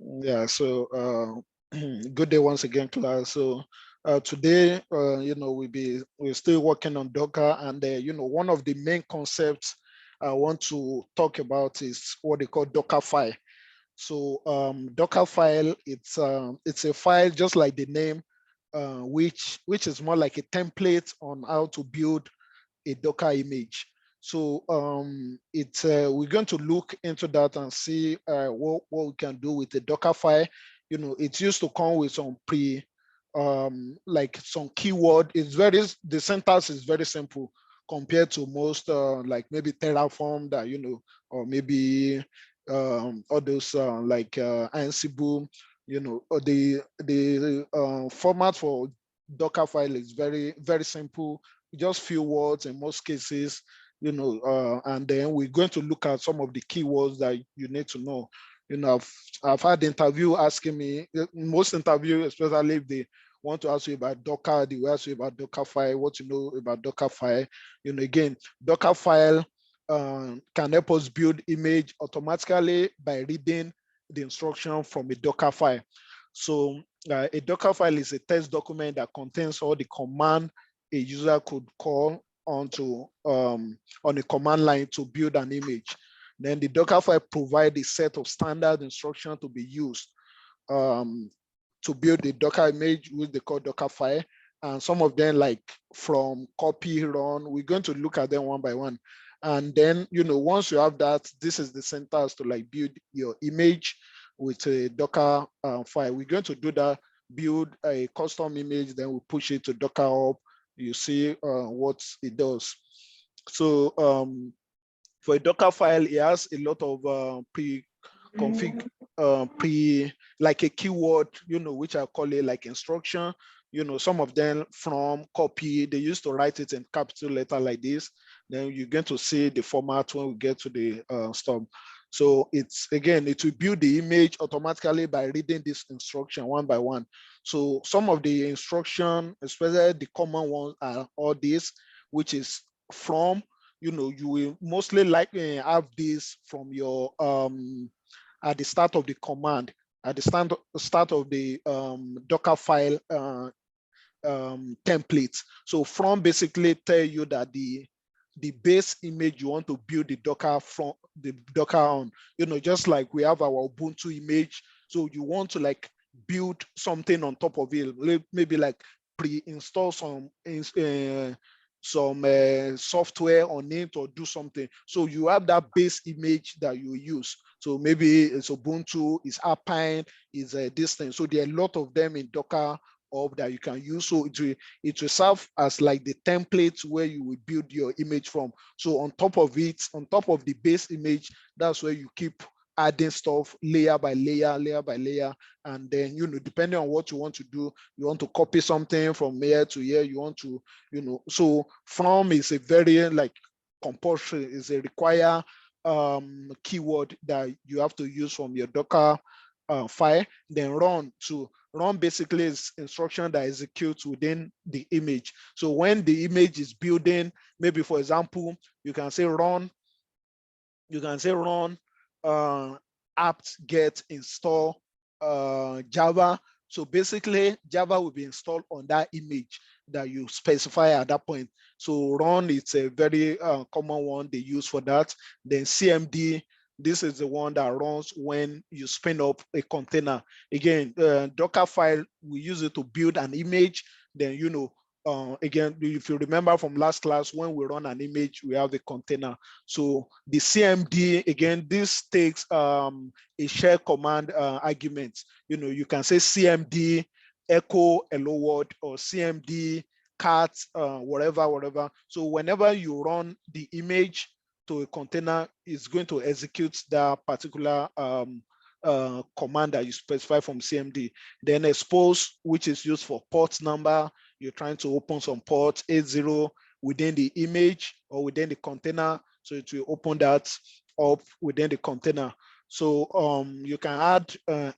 Yeah, so good day once again, class. So today, we're still working on Docker, and one of the main concepts I want to talk about is what they call Docker file. So Docker file, it's a file just like the name, which is more like a template on how to build a Docker image. So we're going to look into that and see what we can do with the Docker file. It's used to come with some like some keyword. The syntax is very simple compared to most like maybe Terraform that, or maybe all those like Ansible, or the format for Docker file is very, very simple, just few words in most cases, and then we're going to look at some of the keywords that you need to know. I've had interview asking me, most interview, especially if they want to ask you about Docker, they will ask you about Docker file, what you know about Docker file. Again, Docker file can help us build image automatically by reading the instruction from a Docker file. So a Docker file is a text document that contains all the command a user could call onto on a command line to build an image. Then the Docker file provides a set of standard instructions to be used to build the Docker image, which they call Docker file. And some of them, like from copy, run, we're going to look at them one by one. And then, once you have that, this is the syntax to like build your image with a Docker file. We're going to do that, build a custom image, then we push it to Docker up. You see what it does. So for a Docker file, it has a lot of pre-config, like a keyword, which I call it like instruction. Some of them from copy, they used to write it in capital letter like this. Then you're going to see the format when we get to the stub. So it will build the image automatically by reading this instruction one by one. So some of the instruction, especially the common ones, are all this, which is from, you will mostly likely have this from your at the start of the command, at the start of the Docker file template. So from basically tell you that the base image you want to build the Docker from the Docker on, just like we have our Ubuntu image. So you want to like build something on top of it, maybe like pre-install some software on it or do something. So you have that base image that you use. So maybe it's Ubuntu, it's Alpine, is this thing. So there are a lot of them in Docker of that you can use. So it will serve as like the template where you will build your image from. So on top of it, on top of the base image, that's where you keep adding stuff layer by layer. And then, depending on what you want to do, you want to copy something from here to here, you want to, so from is a very like compulsory, is a require keyword that you have to use from your Docker file. Then run basically is instruction that executes within the image. So when the image is building, maybe for example, you can say run apt get install Java. So basically Java will be installed on that image that you specify at that point. So run, it's a very common one they use for that. Then CMD, this is the one that runs when you spin up a container. Again, Docker file, we use it to build an image. Then, again, if you remember from last class, when we run an image, we have a container. So the CMD, again, this takes a share command argument. You can say CMD echo hello world or CMD cat, whatever. So whenever you run the image to a container, it's going to execute that particular command that you specify from CMD. Then expose, which is used for port number. You're trying to open some port 80 within the image or within the container. So it will open that up within the container. So you can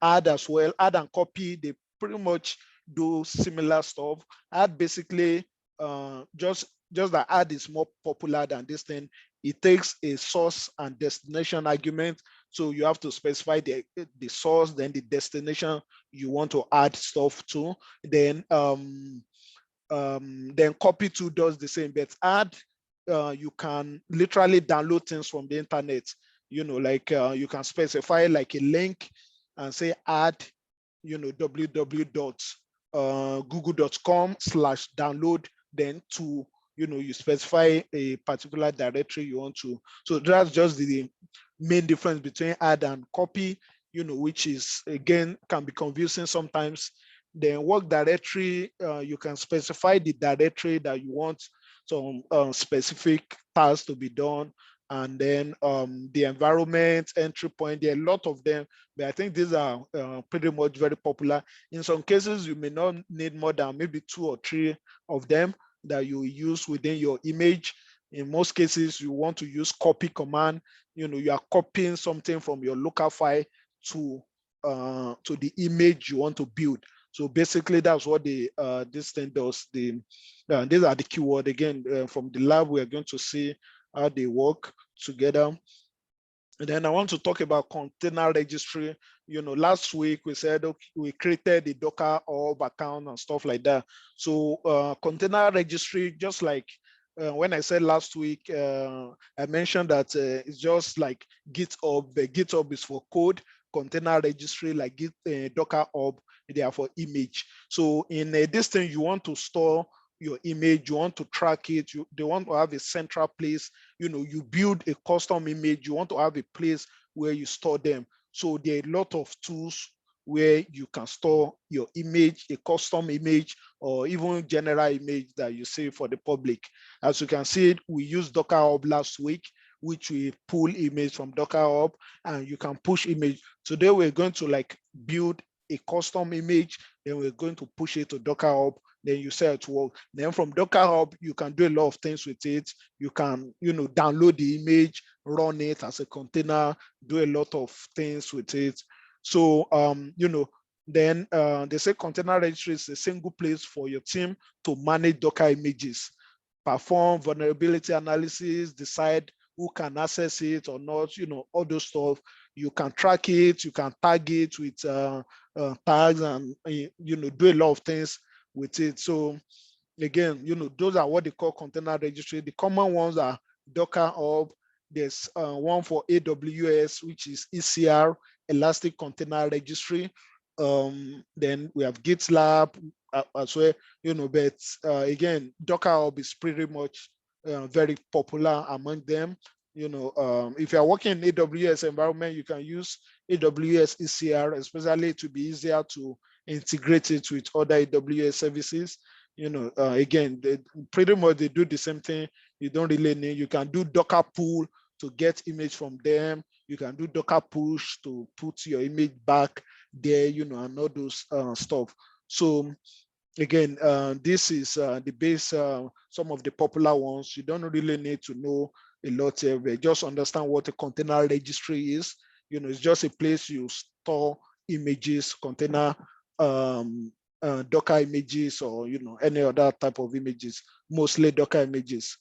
add as well, add and copy. They pretty much do similar stuff. Add basically just that add is more popular than this thing. It takes a source and destination argument. So you have to specify the source, then the destination you want to add stuff to. Then copy to does the same, but add, you can literally download things from the internet. Like you can specify like a link and say add, www.google.com/download, then to, you specify a particular directory you want to. So that's just the main difference between add and copy, which is, again, can be confusing sometimes. Then work directory, you can specify the directory that you want some specific tasks to be done. And then the environment, entry point, there are a lot of them, but I think these are pretty much very popular. In some cases, you may not need more than maybe 2 or 3 of them that you use within your image. In most cases, you want to use copy command. You are copying something from your local file to the image you want to build. So basically, that's what this thing does. These are the keyword. Again, from the lab, we are going to see how they work together. And then I want to talk about container registry. Last week we said, okay, we created the Docker orb account and stuff like that. So container registry, just like when I said last week, I mentioned that it's just like GitHub. The GitHub is for code. Container registry, like Docker orb, they are for image. So in this thing, you want to store your image, you want to track it, they want to have a central place. You build a custom image, you want to have a place where you store them. So there are a lot of tools where you can store your image, a custom image, or even general image that you see for the public. As you can see, we used Docker Hub last week, which we pull image from Docker Hub, and you can push image. Today we're going to like build a custom image, then we're going to push it to Docker Hub, then you set it to work. Then from Docker Hub, you can do a lot of things with it. You can, download the image, run it as a container, do a lot of things with it. So, then they say container registry is a single place for your team to manage Docker images, perform vulnerability analysis, decide who can access it or not, all those stuff. You can track it, you can tag it with tags, and do a lot of things with it. So again, those are what they call container registry. The common ones are Docker Hub. There's one for AWS, which is ECR, Elastic Container Registry. Then we have GitLab as well, but again, Docker Hub is pretty much very popular among them. If you're working in AWS environment, you can use AWS ECR, especially to be easier to integrate it with other AWS services. Again, pretty much they do the same thing. You don't really need, you can do Docker pull to get image from them. You can do Docker push to put your image back there, and all those stuff. So again, this is the base, some of the popular ones. You don't really need to know a lot here, but just understand what a container registry is. It's just a place you store images, container, Docker images, or any other type of images, mostly Docker images.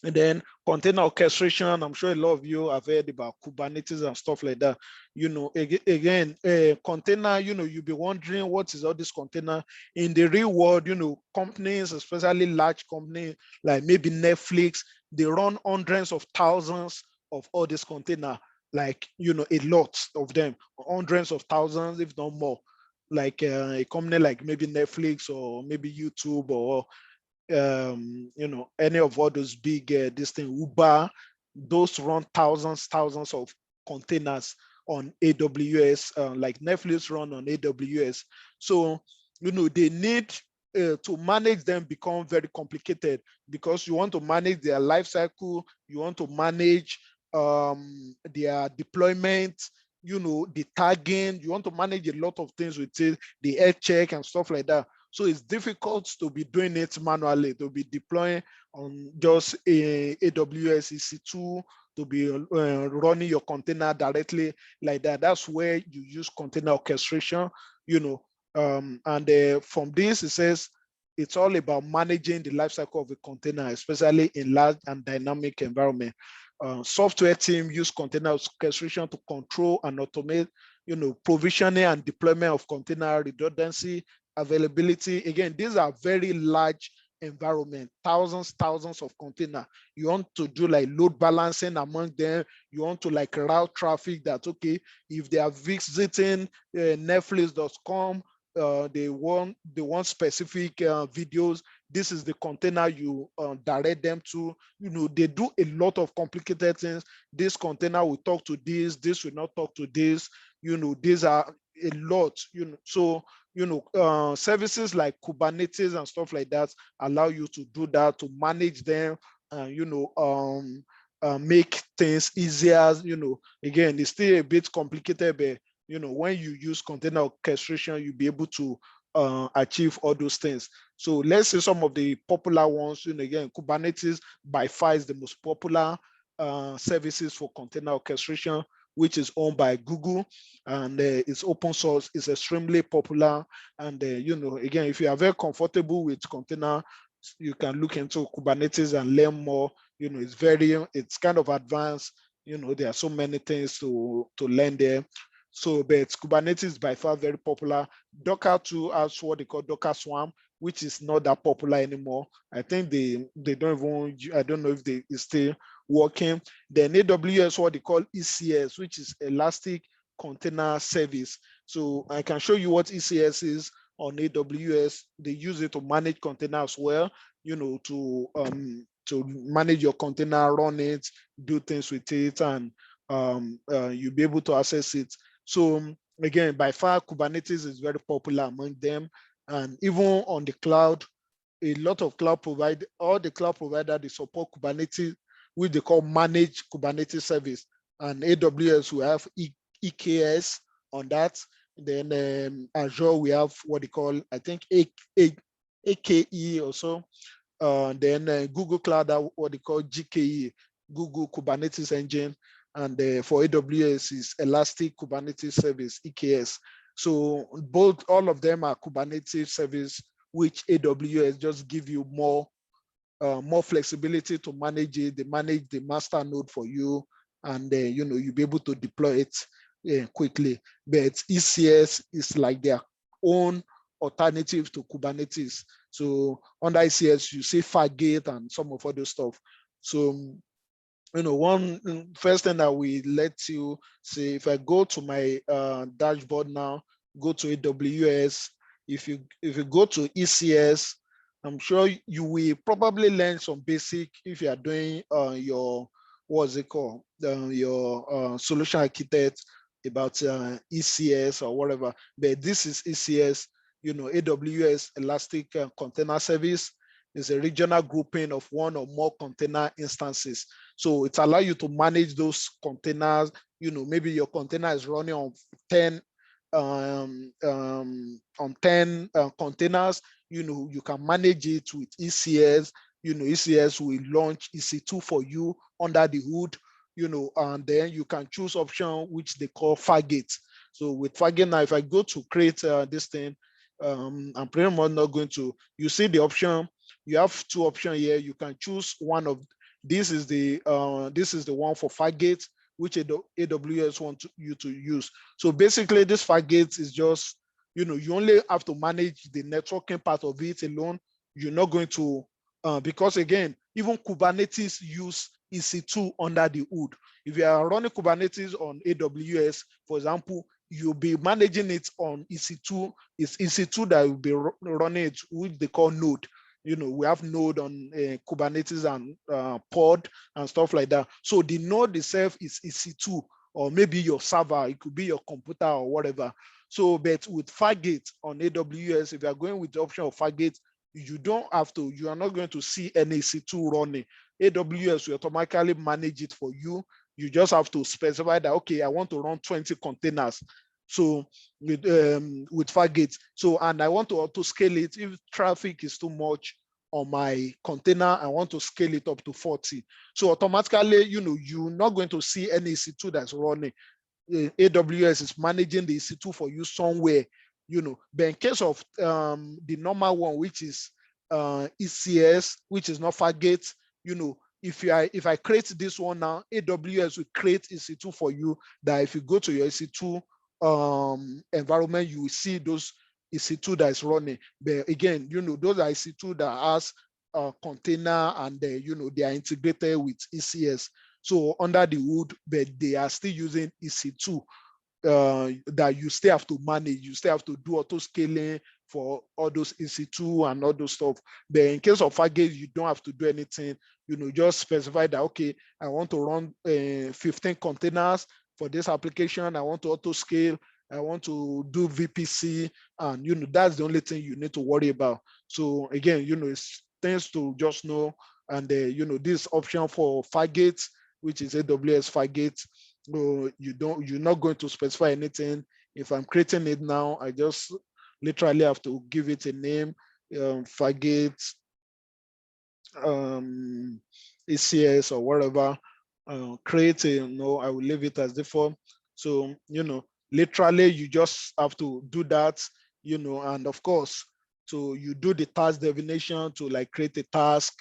And then container orchestration, I'm sure a lot of you have heard about Kubernetes and stuff like that. Again, container, you'll be wondering what is all this container in the real world. Companies, especially large companies like maybe Netflix, they run hundreds of thousands of all this container, like, a lot of them, hundreds of thousands, if not more. Like a company like maybe Netflix or maybe YouTube or any of all those big this thing, Uber, those run thousands of containers on AWS, like Netflix run on AWS. So they need to manage them become very complicated, because you want to manage their life cycle, you want to manage their deployment, the tagging, you want to manage a lot of things with it, the health check and stuff like that. So it's difficult to be doing it manually, to be deploying on just a AWS EC2, to be running your container directly like that. That's where you use container orchestration, and from this, it says it's all about managing the lifecycle of a container, especially in large and dynamic environment. Software team use container orchestration to control and automate, provisioning and deployment of container, redundancy, availability. Again, these are very large environment, thousands of container. You want to do like load balancing among them. You want to like route traffic that, okay, if they are visiting Netflix.com, they want specific videos. This is the container you direct them to. They do a lot of complicated things. This container will talk to this will not talk to this. These are a lot. So services like Kubernetes and stuff like that allow you to do that, to manage them, make things easier. Again, it's still a bit complicated, but when you use container orchestration, you'll be able to achieve all those things. So let's say some of the popular ones. Again, Kubernetes by far is the most popular services for container orchestration, which is owned by Google, and it's open source. It's extremely popular. And again, if you are very comfortable with container, you can look into Kubernetes and learn more. It's kind of advanced. There are so many things to learn there. So, but Kubernetes is by far very popular. Docker too has what they call Docker Swarm, which is not that popular anymore. I think they don't even, I don't know if they is still working. Then AWS, what they call ECS, which is Elastic Container Service. So I can show you what ECS is on AWS. They use it to manage containers as well, to manage your container, run it, do things with it, and you'll be able to access it. So again, by far, Kubernetes is very popular among them. And even on the cloud, a lot of all the cloud providers, they support Kubernetes, which they call managed Kubernetes service. And AWS, we have EKS on that. Then Azure, we have what they call, I think, AKE or so. Then Google Cloud, what they call GKE, Google Kubernetes Engine. And for AWS is Elastic Kubernetes Service, EKS. So all of them are Kubernetes service, which AWS just give you more flexibility to manage it. They manage the master node for you, and you'll be able to deploy it quickly. But ECS is like their own alternative to Kubernetes. So under ECS, you see Fargate and some of other stuff. So one first thing that we let you see, if I go to my dashboard now, go to AWS. If you go to ECS, I'm sure you will probably learn some basic if you are doing your, what's it called, your solution architect about ECS or whatever. But this is ECS, AWS Elastic Container Service is a regional grouping of one or more container instances. So it allows you to manage those containers. Maybe your container is running on 10 containers. You can manage it with ECS. ECS will launch EC2 for you under the hood. And then you can choose option which they call Fargate. So with Fargate now, if I go to create this thing, I'm pretty much not going to. You see the option. You have two options here. You can choose one of this is the one for Fargate, which AWS wants you to use. So basically, this Fargate is just, you only have to manage the networking part of it alone. You're not going to, because again, even Kubernetes use EC2 under the hood. If you are running Kubernetes on AWS, for example, you'll be managing it on EC2. It's EC2 that will be running it, which they call node. We have node on Kubernetes and pod and stuff like that. So the node itself is EC2, or maybe your server, it could be your computer or whatever. So, but with Fargate on AWS, if you are going with the option of Fargate, you are not going to see any EC2 running. AWS will automatically manage it for you. You just have to specify that, okay, I want to run 20 containers. So with Fargate. So, and I want to auto scale it. If traffic is too much on my container, I want to scale it up to 40. So automatically, you're not going to see any EC2 that's running. AWS is managing the EC2 for you somewhere, But in case of the normal one, which is ECS, which is not Fargate, if I create this one now, AWS will create EC2 for you, that if you go to your EC2 environment, you will see those EC2 that is running. But again, those are EC2 that has a container, and they are integrated with ECS. So under the hood, but they are still using EC2 that you still have to manage. You still have to do auto scaling for all those EC2 and all those stuff. But in case of Fargate, you don't have to do anything. Just specify that, okay, I want to run 15 containers for this application. I want to auto scale. I want to do VPC, and that's the only thing you need to worry about. So again, it's things to just know. And this option for Fargate, which is AWS Fargate, you're not going to specify anything. If I'm creating it now, I just literally have to give it a name, Fargate ECS or whatever. Create a, I will leave it as default. So literally you just have to do that, and of course, so you do the task definition to like create a task,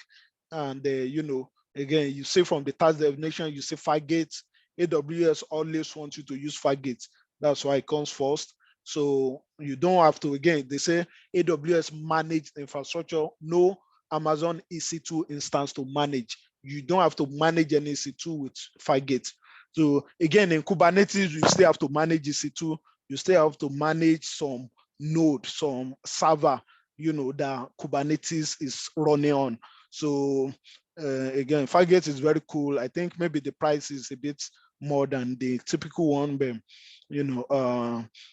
and again, you say from the task definition, you say Fargate. AWS always wants you to use Fargate. That's why it comes first. So you don't have to, again, they say AWS managed infrastructure, no Amazon EC2 instance to manage. You don't have to manage an EC2 with Fargate. So again, in Kubernetes, you still have to manage EC2. You still have to manage some node, some server, that Kubernetes is running on. So again, Fargate is very cool. I think maybe the price is a bit more than the typical one, but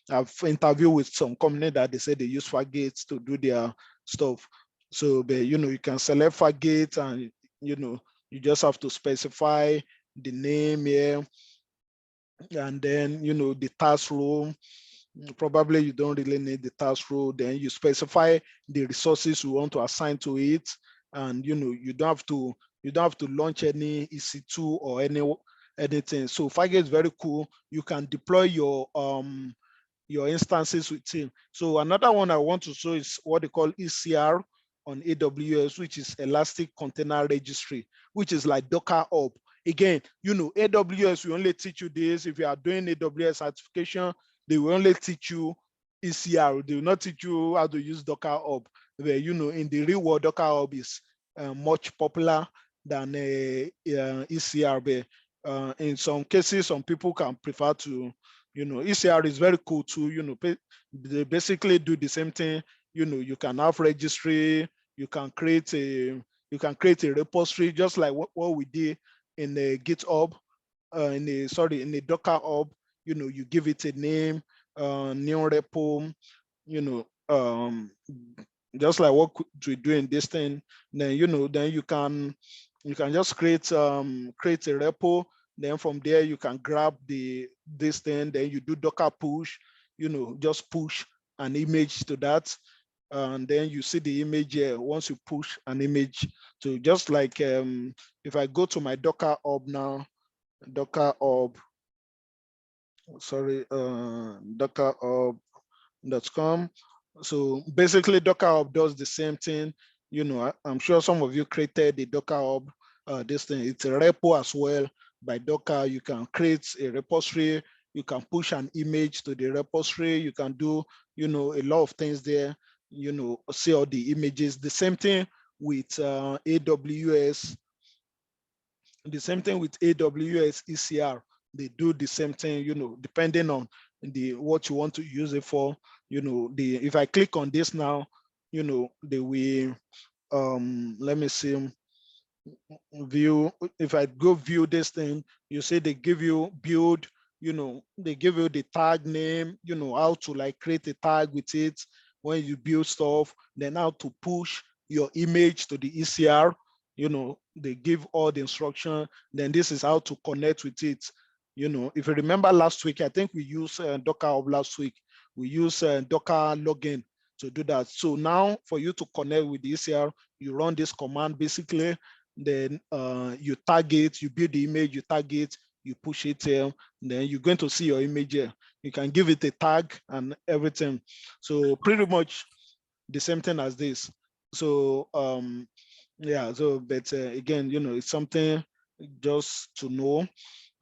I've interviewed with some company that they say they use Fargate to do their stuff. So, but you can select Fargate, and you just have to specify the name here, and then the task role. Probably you don't really need the task role. Then you specify the resources you want to assign to it, and you don't have to launch any EC2 or anything. So Fargate is very cool. You can deploy your instances with it. So another one I want to show is what they call ECR on AWS, which is Elastic Container Registry, which is like Docker Hub. Again, AWS will only teach you this. If you are doing AWS certification, they will only teach you ECR. They will not teach you how to use Docker Hub. Where, in the real world, Docker Hub is much popular than ECR. But in some cases, some people can prefer to, ECR is very cool too. They basically do the same thing. You can have registry. You can create a repository, just like what we did in the GitHub, in the Docker Hub. You give it a name, new repo, just like what we do in this thing. Then then you can just create a repo. Then from there you can grab this thing. Then you do Docker push. Just push an image to that, and then you see the image here. Once you push an image to, just like if I go to my Docker Hub now, Docker Hub, sorry, dockerhub.com. So basically Docker Hub does the same thing. I'm sure some of you created the Docker Hub. This thing, it's a repo as well. By Docker, you can create a repository. You can push an image to the repository. You can do, a lot of things there. See all the images. The same thing with AWS. The same thing with AWS ECR. They do the same thing, depending on what you want to use it for. If I click on this now, they will, let me see, view. If I go view this thing, you see they give you build, they give you the tag name, how to like create a tag with it when you build stuff, then how to push your image to the ECR. They give all the instruction. Then this is how to connect with it. If you remember last week, I think we used Docker Hub last week. We use Docker login to do that. So now for you to connect with the ECR, you run this command basically. Then you tag it, you build the image, you tag it, you push it here, then you're going to see your image here. You can give it a tag and everything. So pretty much the same thing as this. So Yeah, so but again, it's something just to know.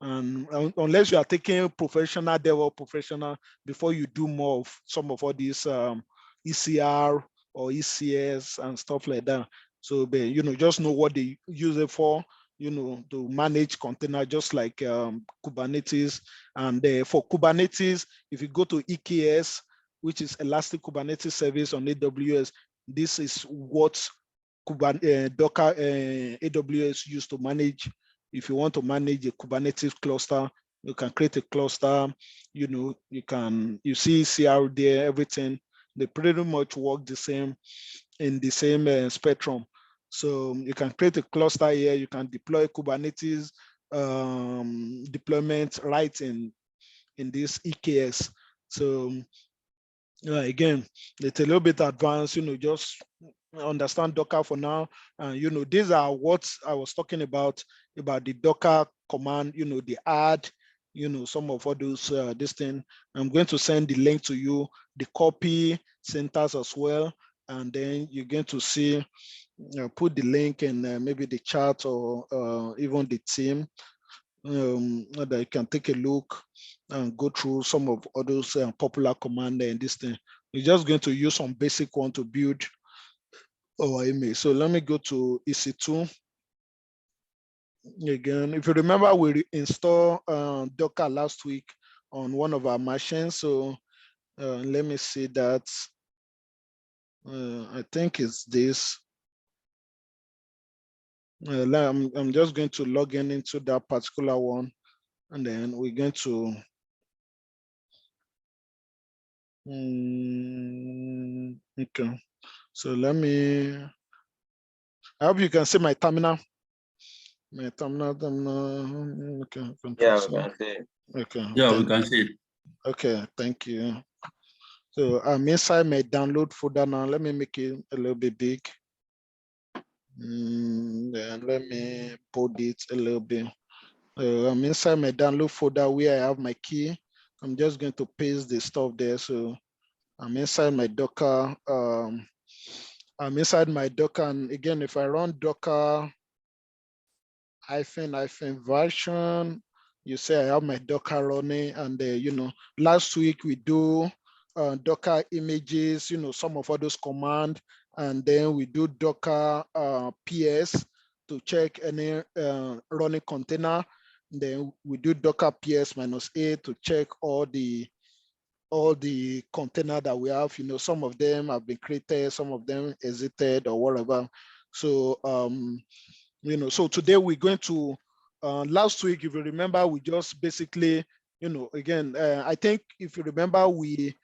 And unless you are taking professional DevOps professional before you do more of some of all these ECR or ECS and stuff like that. So but just know what they use it for, to manage container, just like Kubernetes. And for Kubernetes, if you go to EKS, which is Elastic Kubernetes Service on AWS, this is what Docker AWS used to manage. If you want to manage a Kubernetes cluster, you can create a cluster. You see CR there, everything. They pretty much work the same in the same spectrum. So you can create a cluster here. You can deploy Kubernetes deployment right in this EKS. So again, it's a little bit advanced, just understand Docker for now. And these are what I was talking about the Docker command, the add, some of all those this thing. I'm going to send the link to you, the copy syntax as well. And then you're going to see, put the link in maybe the chat or even the team, that you can take a look and go through some of all those popular command and this thing. We're just going to use some basic one to build our image. So let me go to EC2 again. If you remember, we installed Docker last week on one of our machines. So let me see that. I think it's this. I'm just going to log in into that particular one, and then we're going to okay. So let me, I hope you can see my terminal. My terminal. Okay, control Yeah, we C. can see. Okay, Yeah, we then, can see it. okay, thank you. So I'm inside my download folder now. Let me make it a little bit big. Then let me put it a little bit. I'm inside my download folder where I have my key. I'm just going to paste the stuff there. So I'm inside my Docker. I'm inside my Docker, and again, if I run Docker hyphen version, you say I have my Docker running, and last week we do Docker images, some of all those commands, and then we do Docker PS to check any running container. Then we do Docker PS -A to check all the container that we have. Some of them have been created, some of them exited or whatever. So so today we're going to, last week, if you remember, we just basically, again, I think if you remember, we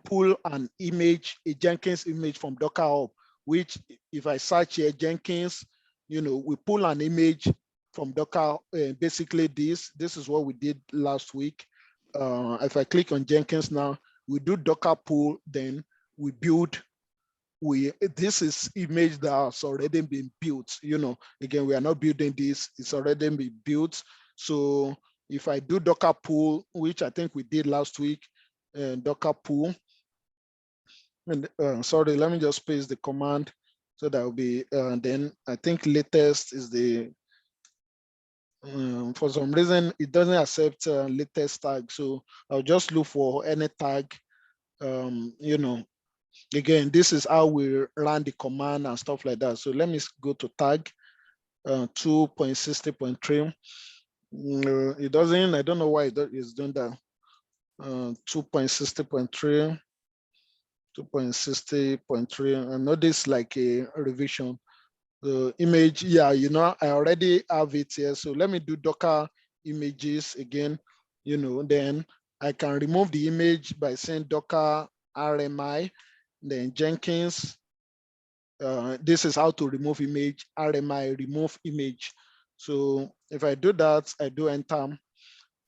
pull an image, a Jenkins image from Docker Hub, which if I search here, Jenkins, we pull an image from Docker, basically this is what we did last week. If I click on Jenkins now, we do Docker pull, then we build, this is image that has already been built. Again, we are not building this, it's already been built. So if I do Docker pull, which I think we did last week, Docker pull, and sorry, let me just paste the command. So that will be, then I think latest is the, for some reason, it doesn't accept latest tag. So I'll just look for any tag, again, this is how we run the command and stuff like that. So let me go to tag 2.60.3. It doesn't, I don't know why it's doing that. 2.60.3, 2.60.3. I know this like a revision. The image, yeah, I already have it here. So let me do Docker images again, then I can remove the image by saying Docker RMI, then Jenkins. This is how to remove image, RMI, remove image. So if I do that, I do enter,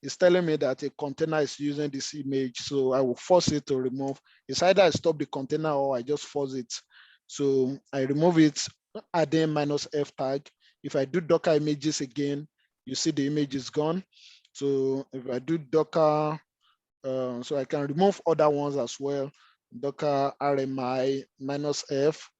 it's telling me that a container is using this image. So I will force it to remove. It's either I stop the container or I just force it. So I remove it, adding -F tag. If I do Docker images again, you see the image is gone. So if I do Docker, so I can remove other ones as well. Docker RMI -F.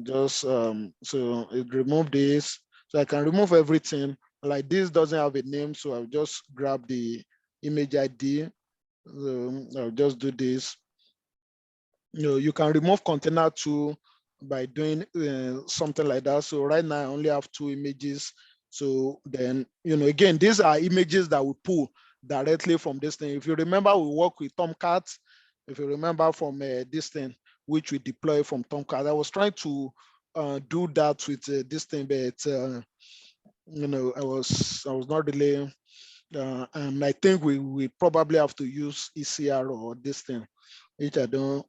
just so it remove this. So I can remove everything. Like this doesn't have a name, so I'll just grab the image ID. I'll just do this. You can remove container too by doing something like that. So right now I only have 2 images. So then, again, these are images that we pull directly from this thing. If you remember, we work with Tomcat. If you remember from this thing, which we deploy from Tomcat, I was trying to do that with this thing, but I was not really. And I think we probably have to use ECR or this thing, which I don't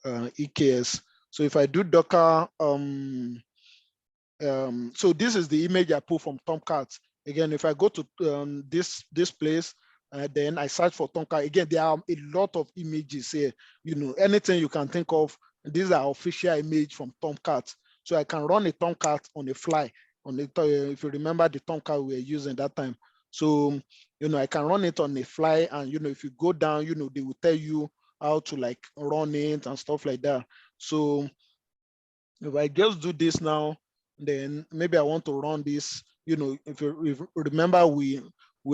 EKS. So if I do Docker, so this is the image I pull from Tomcat. Again, if I go to this place, then I search for Tomcat. Again, there are a lot of images here. Anything you can think of. These are official image from Tomcat. So I can run a Tomcat on the fly. If you remember the Tomcat we were using that time. So I can run it on the fly, and if you go down, they will tell you how to like run it and stuff like that. So if I just do this now, then maybe I want to run this. If you remember, we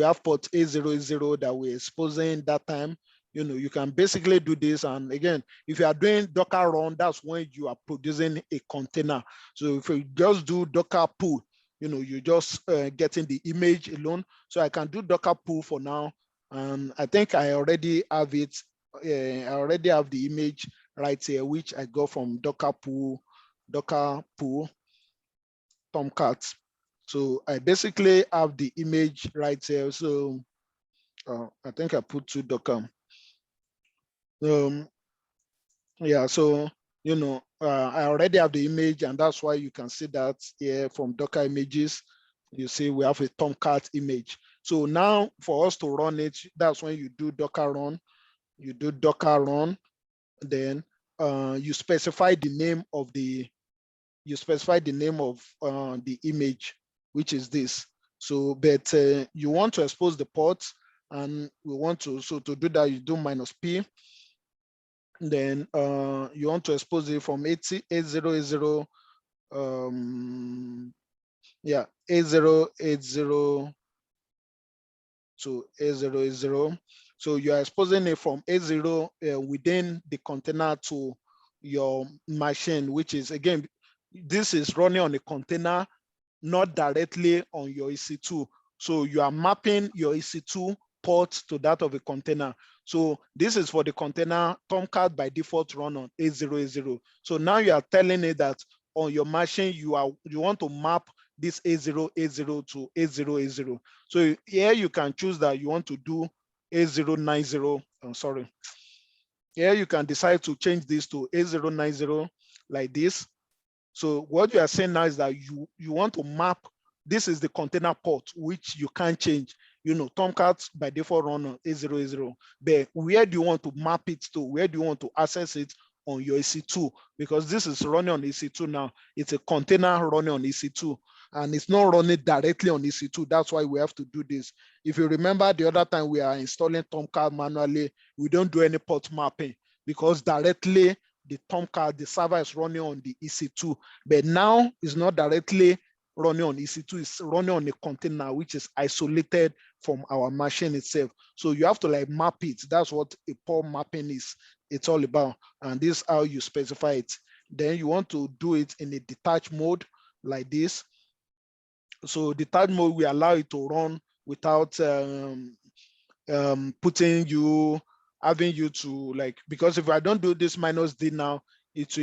have port A080 that we're exposing that time. You can basically do this. And again, if you are doing Docker run, that's when you are producing a container. So if you just do Docker pull, you're just getting the image alone. So I can do Docker pull for now. And I think I already have it. I already have the image right here, which I got from Docker pull Tomcat. So I basically have the image right here. So I think I put 2 Docker. Yeah, so I already have the image, and that's why you can see that here from Docker images. You see we have a Tomcat image. So now for us to run it, that's when you do Docker run. You do Docker run, then you specify the name of the the image, which is this. So, but you want to expose the port, and we want to, so to do that, you do -p. Then you want to expose it from 8080, yeah, 8080 to 8080. So you are exposing it from A0 within the container to your machine, which is, again, this is running on a container, not directly on your EC2. So you are mapping your EC2 port to that of a container. So this is for the container. Tomcat by default run on A080. So now you are telling it that on your machine, you want to map this A080 to A080. So here you can choose that you want to do A090. I'm sorry. Here you can decide to change this to A090 like this. So what you are saying now is that you want to map, this is the container port, which you can't change. Tomcat by default run on A080. But where do you want to map it to? Where do you want to access it on your EC2? Because this is running on EC2 now. It's a container running on EC2. And it's not running directly on EC2. That's why we have to do this. If you remember the other time we are installing Tomcat manually, we don't do any port mapping, because directly the Tomcat, the server is running on the EC2, but now it's not directly running on EC2, it's running on a container which is isolated from our machine itself. So you have to like map it. That's what a port mapping is. It's all about. And this is how you specify it. Then you want to do it in a detached mode like this. So detached mode, we allow it to run without having you to like, because if I don't do this -d now, it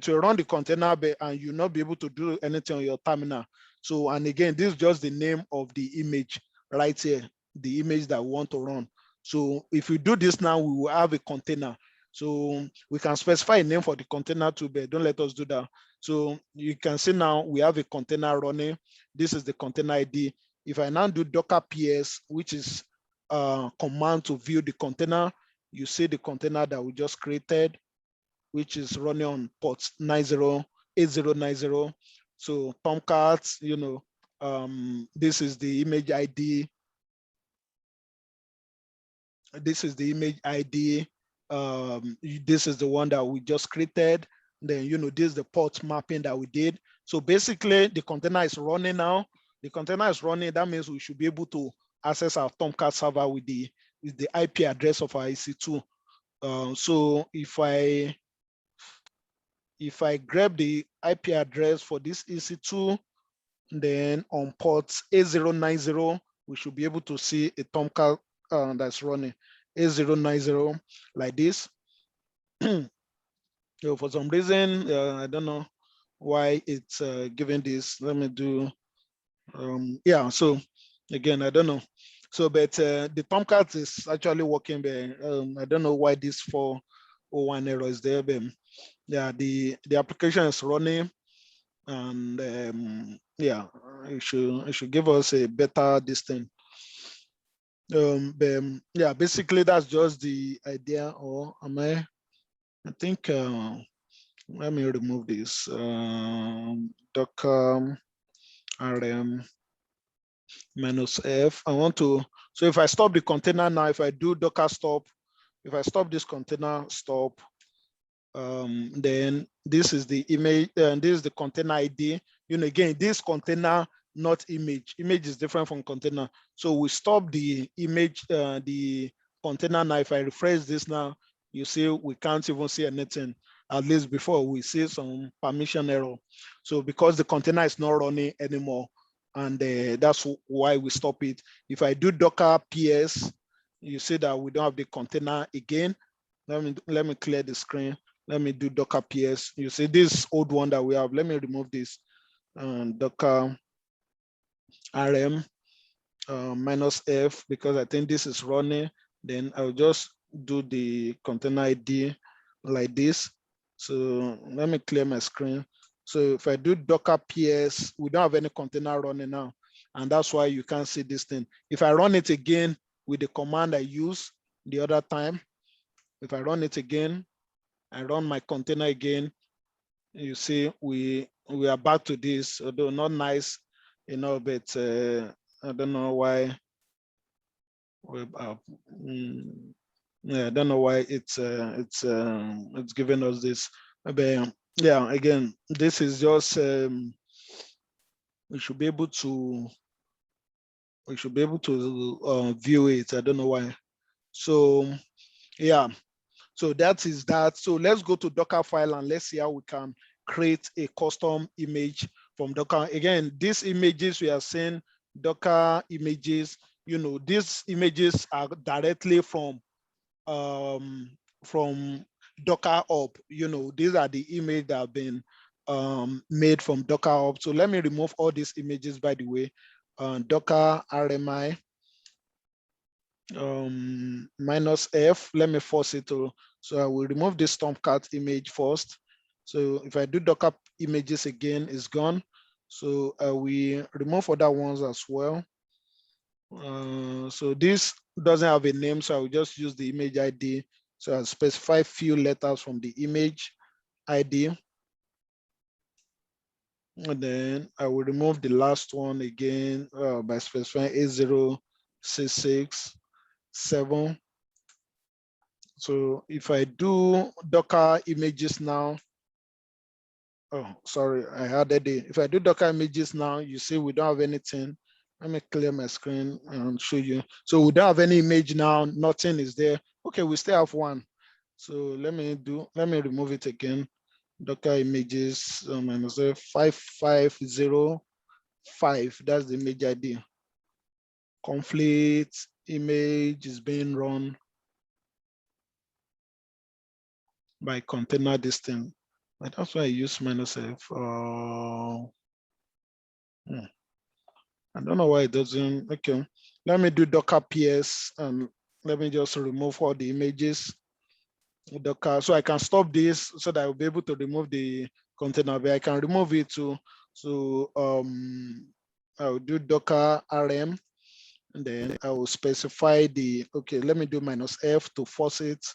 will run the container, and you'll not be able to do anything on your terminal. So, and again, this is just the name of the image right here, the image that we want to run. So if you do this now, we will have a container. So we can specify a name for the container too, but don't let us do that. So you can see now we have a container running. This is the container ID. If I now do Docker PS, which is command to view the container, you see the container that we just created, which is running on port 8090. So Tomcat, this is the image ID. This is the image ID. This is the one that we just created. Then, this is the port mapping that we did. So basically the container is running now. The container is running. That means we should be able to access our Tomcat server with the IP address of our EC2. So if I grab the IP address for this EC2, then on port A090, we should be able to see a Tomcat that's running A090 like this. So for some reason, I don't know why it's giving this. Let me do, yeah, so again, I don't know. So, but the Tomcat is actually working there. I don't know why this 401 error is there, but yeah, the application is running, and yeah, it should give us a better distance. But yeah, basically that's just the idea. Or am I think let me remove this docker rm -f. I want to, so if I stop the container now, if I do docker stop, if I stop this container stop, then this is the image, and this is the container ID. Again, this container, not image. Image is different from container. So we stop the image, the container now. If I refresh this now, you see we can't even see anything. At least before we see some permission error. So because the container is not running anymore, and that's why we stop it. If I do docker ps, you see that we don't have the container again. Let me clear the screen. Let me do docker ps. You see this old one that we have. Let me remove this docker rm -f, because I think this is running. Then I'll just do the container ID like this. So let me clear my screen. So if I do docker ps, we don't have any container running now. And that's why you can't see this thing. If I run it again with the command I used the other time, if I run it again, I run my container again, you see we are back to this, although not nice, but I don't know why. Yeah, I don't know why it's giving us this. But yeah, again, this is just we should be able to view it. I don't know why. So yeah, so that is that. So let's go to Dockerfile and let's see how we can create a custom image from Docker. Again, these images we are seeing, Docker images, these images are directly from Docker up. These are the images that have been made from Docker up. So let me remove all these images, by the way. Docker RMI -f, let me force it to, so I will remove this Tomcat image first. So if I do docker images again, it's gone. So we remove other ones as well. So this doesn't have a name, so I will just use the image ID. So I'll specify few letters from the image ID. And then I will remove the last one again by specifying A0667. So if I do Docker images now, oh, sorry, I added it. If I do Docker images now, you see we don't have anything. Let me clear my screen and show you. So we don't have any image now, nothing is there. Okay, we still have one. So let me remove it again. Docker images -5505, that's the image ID. Conflict image is being run by container this thing. But that's why I use -f. I don't know why it doesn't. Okay, let me do docker ps and let me just remove all the images. Docker, so I can stop this so that I'll be able to remove the container, but I can remove it too. So I'll do docker rm, and then I will specify the, okay, let me do -f to force it.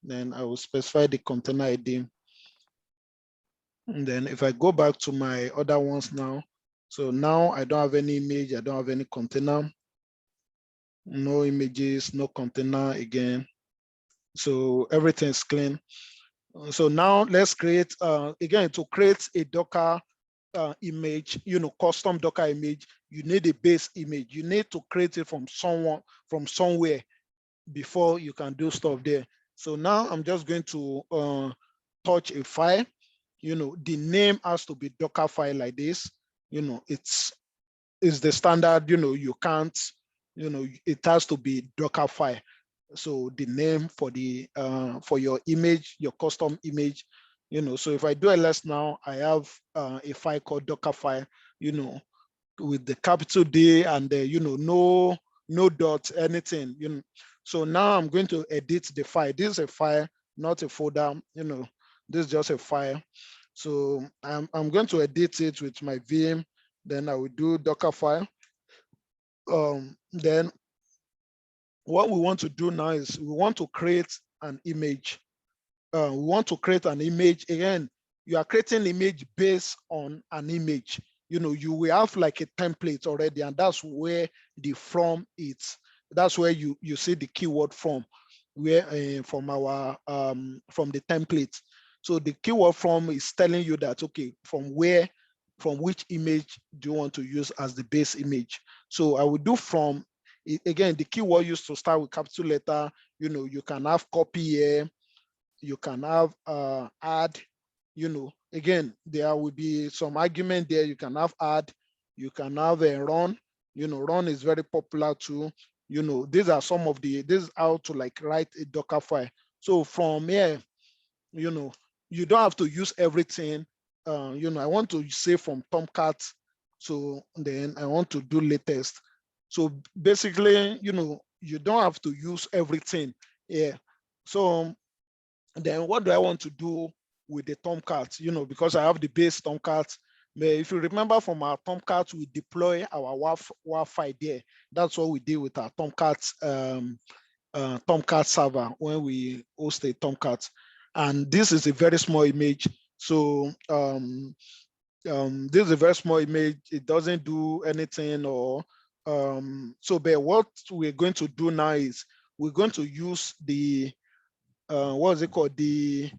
Then I will specify the container ID. And then if I go back to my other ones now, so now I don't have any image, I don't have any container, no images, no container again. So everything's clean. So now let's create, again, to create a Docker image, custom Docker image, you need a base image. You need to create it from somewhere before you can do stuff there. So now I'm just going to touch a file. The name has to be Docker file like this. It's the standard, you can't, it has to be Docker file. So the name for the for your image, your custom image, so if I do ls now, I have a file called Docker file, with the capital D and no dot anything, So now I'm going to edit the file. This is a file, not a folder, this is just a file. So I'm going to edit it with my vim. Then I will do Docker file. Then what we want to do now is we want to create an image. We want to create an image. Again, you are creating image based on an image. You will have like a template already, and that's where the from is. That's where you see the keyword from, where from our from the template. So the keyword from is telling you that, okay, from which image do you want to use as the base image. So I will do from, again, the keyword used to start with capital letter. You can have copy here, you can have add, again, there will be some argument there. You can have add, you can have a run, run is very popular too. These are some of this is how to like write a Docker file. So from here, you don't have to use everything. I want to say from Tomcat, so then I want to do latest. So basically, you don't have to use everything. Yeah. So then what do I want to do with the Tomcat? Because I have the base Tomcat. But if you remember from our Tomcat, we deploy our WAF file there. That's what we did with our Tomcat Tomcat server when we host a Tomcat. And this is a very small image. So this is a very small image. It doesn't do anything or so. But what we're going to do now is we're going to use the what is it called, the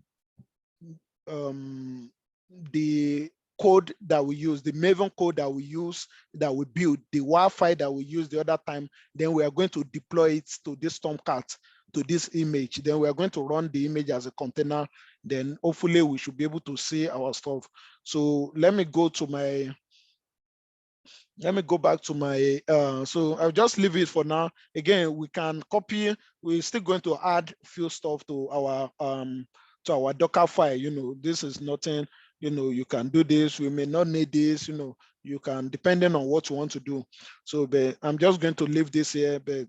code that we use, the Maven code that we use, that we build, the Wi-Fi that we used the other time. Then we are going to deploy it to this Tomcat, to this image. Then we are going to run the image as a container. Then hopefully we should be able to see our stuff. So let me go to my, let me go back to my, so I'll just leave it for now. Again, we can copy, we're still going to add few stuff to our Docker file. This is nothing, you can do this, we may not need this, you can, depending on what you want to do. So, but I'm just going to leave this here, but,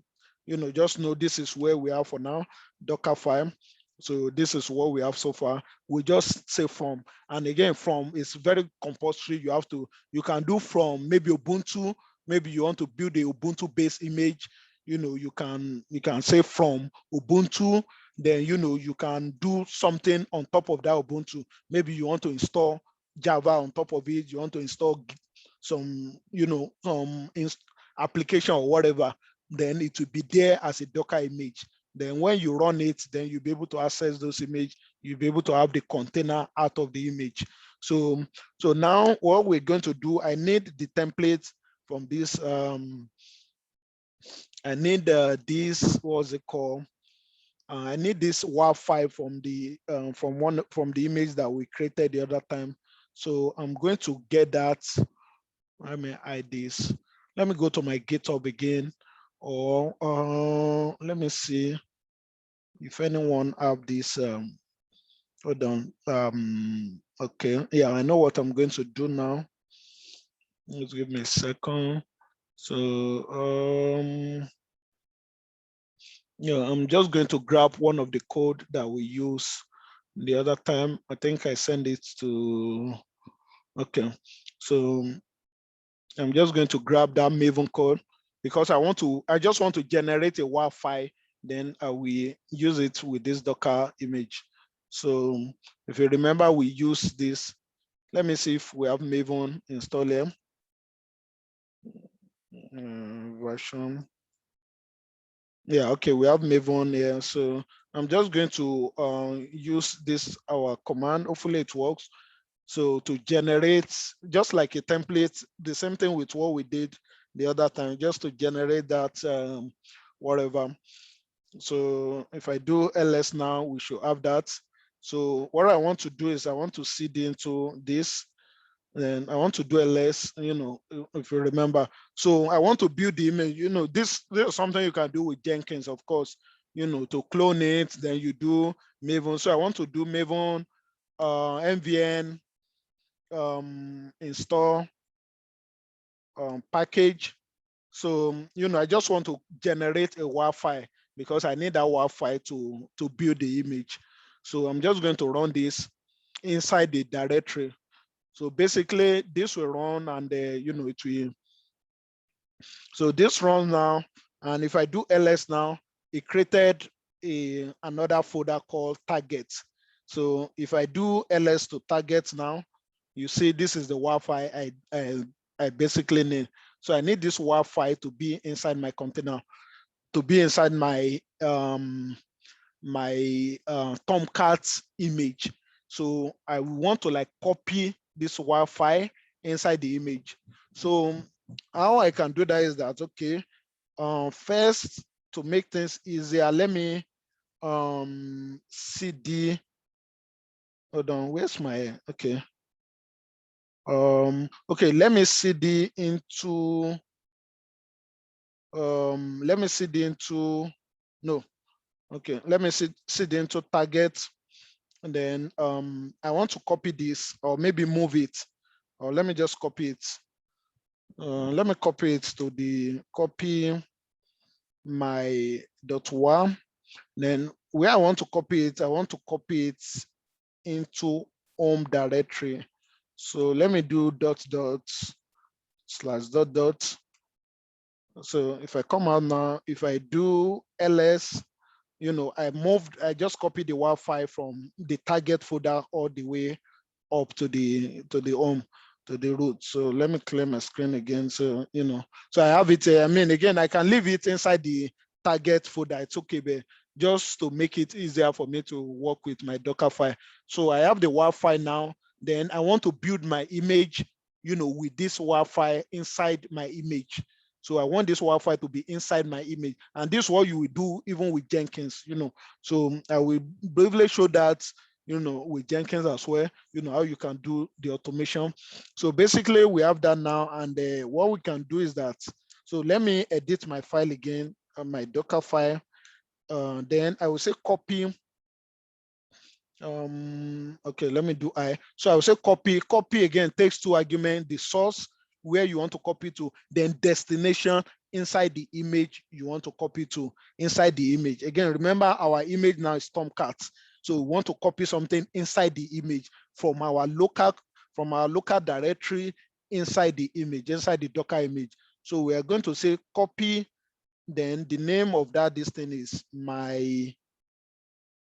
just know this is where we are for now, Docker file. So this is what we have so far. We just say from, and again, from is very compulsory. You can do from maybe Ubuntu, maybe you want to build a Ubuntu based image, you can say from Ubuntu, then you can do something on top of that Ubuntu. Maybe you want to install Java on top of it, you want to install some, some application or whatever, then it will be there as a Docker image. Then when you run it, then you'll be able to access those images. You'll be able to have the container out of the image. So now what we're going to do, I need the template from this. I need this, what's it called? I need this WAR file from the from the image that we created the other time. So I'm going to get that. Let me hide this. Let me go to my GitHub again, or let me see if anyone have this. Hold on. Okay, yeah, I know what I'm going to do now. Just give me a second. So yeah, I'm just going to grab one of the code that we use the other time. I think I sent it to, okay. So I'm just going to grab that Maven code because I just want to generate a Wi-Fi, then I will use it with this Docker image. So if you remember, we use this. Let me see if we have Maven installed here. Version. Yeah, okay, we have Maven here. So I'm just going to use this, our command. Hopefully it works. So to generate, just like a template, the same thing with what we did the other time, just to generate that whatever. So if I do ls now, we should have that. So what I want to do is I want to seed into this, and I want to do ls, if you remember. So I want to build the image, this is something you can do with Jenkins, of course, to clone it, then you do Maven. So I want to do Maven MVN install package. So, I just want to generate a WAV file because I need that WAV file to build the image. So I'm just going to run this inside the directory. So basically this will run, and it will, so this runs now. And if I do ls now, it created another folder called targets. So if I do ls to targets now, you see this is the WAV file I basically need. So I need this WAV file to be inside my container, to be inside my Tomcat image. So I want to like copy this WAV file inside the image. So how I can do that is that, okay, first, to make things easier, let me cd, hold on, where's my, okay. Okay, let me cd into, let me cd into, no, okay, let me cd into target, and then I want to copy this, or maybe move it, or let me just copy it. Let me copy it to the copy my .war. Then where I want to copy it, I want to copy it into home directory. So let me do dot dot slash dot dot. So if I come out now, if I do ls, I just copied the WAV file from the target folder all the way up to the home, to the root. So let me clear my screen again. So so I have it. I mean, again, I can leave it inside the target folder. It's okay, but just to make it easier for me to work with my Docker file. So I have the WAV file now. Then I want to build my image, with this WAV file inside my image. So I want this WAV file to be inside my image. And this is what you will do even with Jenkins, So I will briefly show that, with Jenkins as well, how you can do the automation. So basically we have that now. And what we can do is that, so let me edit my file again, my Docker file. Then I will say copy. Okay, let me do so I will say copy again takes two arguments: the source where you want to copy to, then destination inside the image you want to copy to, inside the image. Again, remember our image now is Tomcat, so we want to copy something inside the image from our local directory inside the image, inside the Docker image. So we are going to say copy, then the name of this thing is my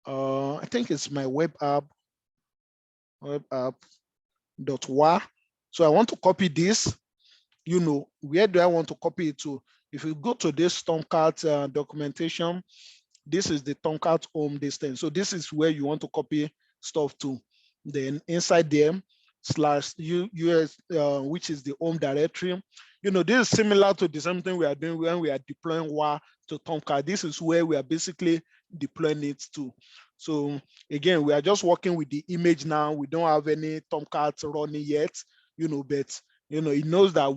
I think it's my web app .war. So I want to copy this. Where do I want to copy it to? If you go to this Tomcat documentation, this is the Tomcat home distance. So this is where you want to copy stuff to. Then inside them slash us, which is the home directory. This is similar to the same thing we are doing when we are deploying WAR to Tomcat. This is where we are basically deploying it to. So again, we are just working with the image now. We don't have any Tomcat running yet, but it knows that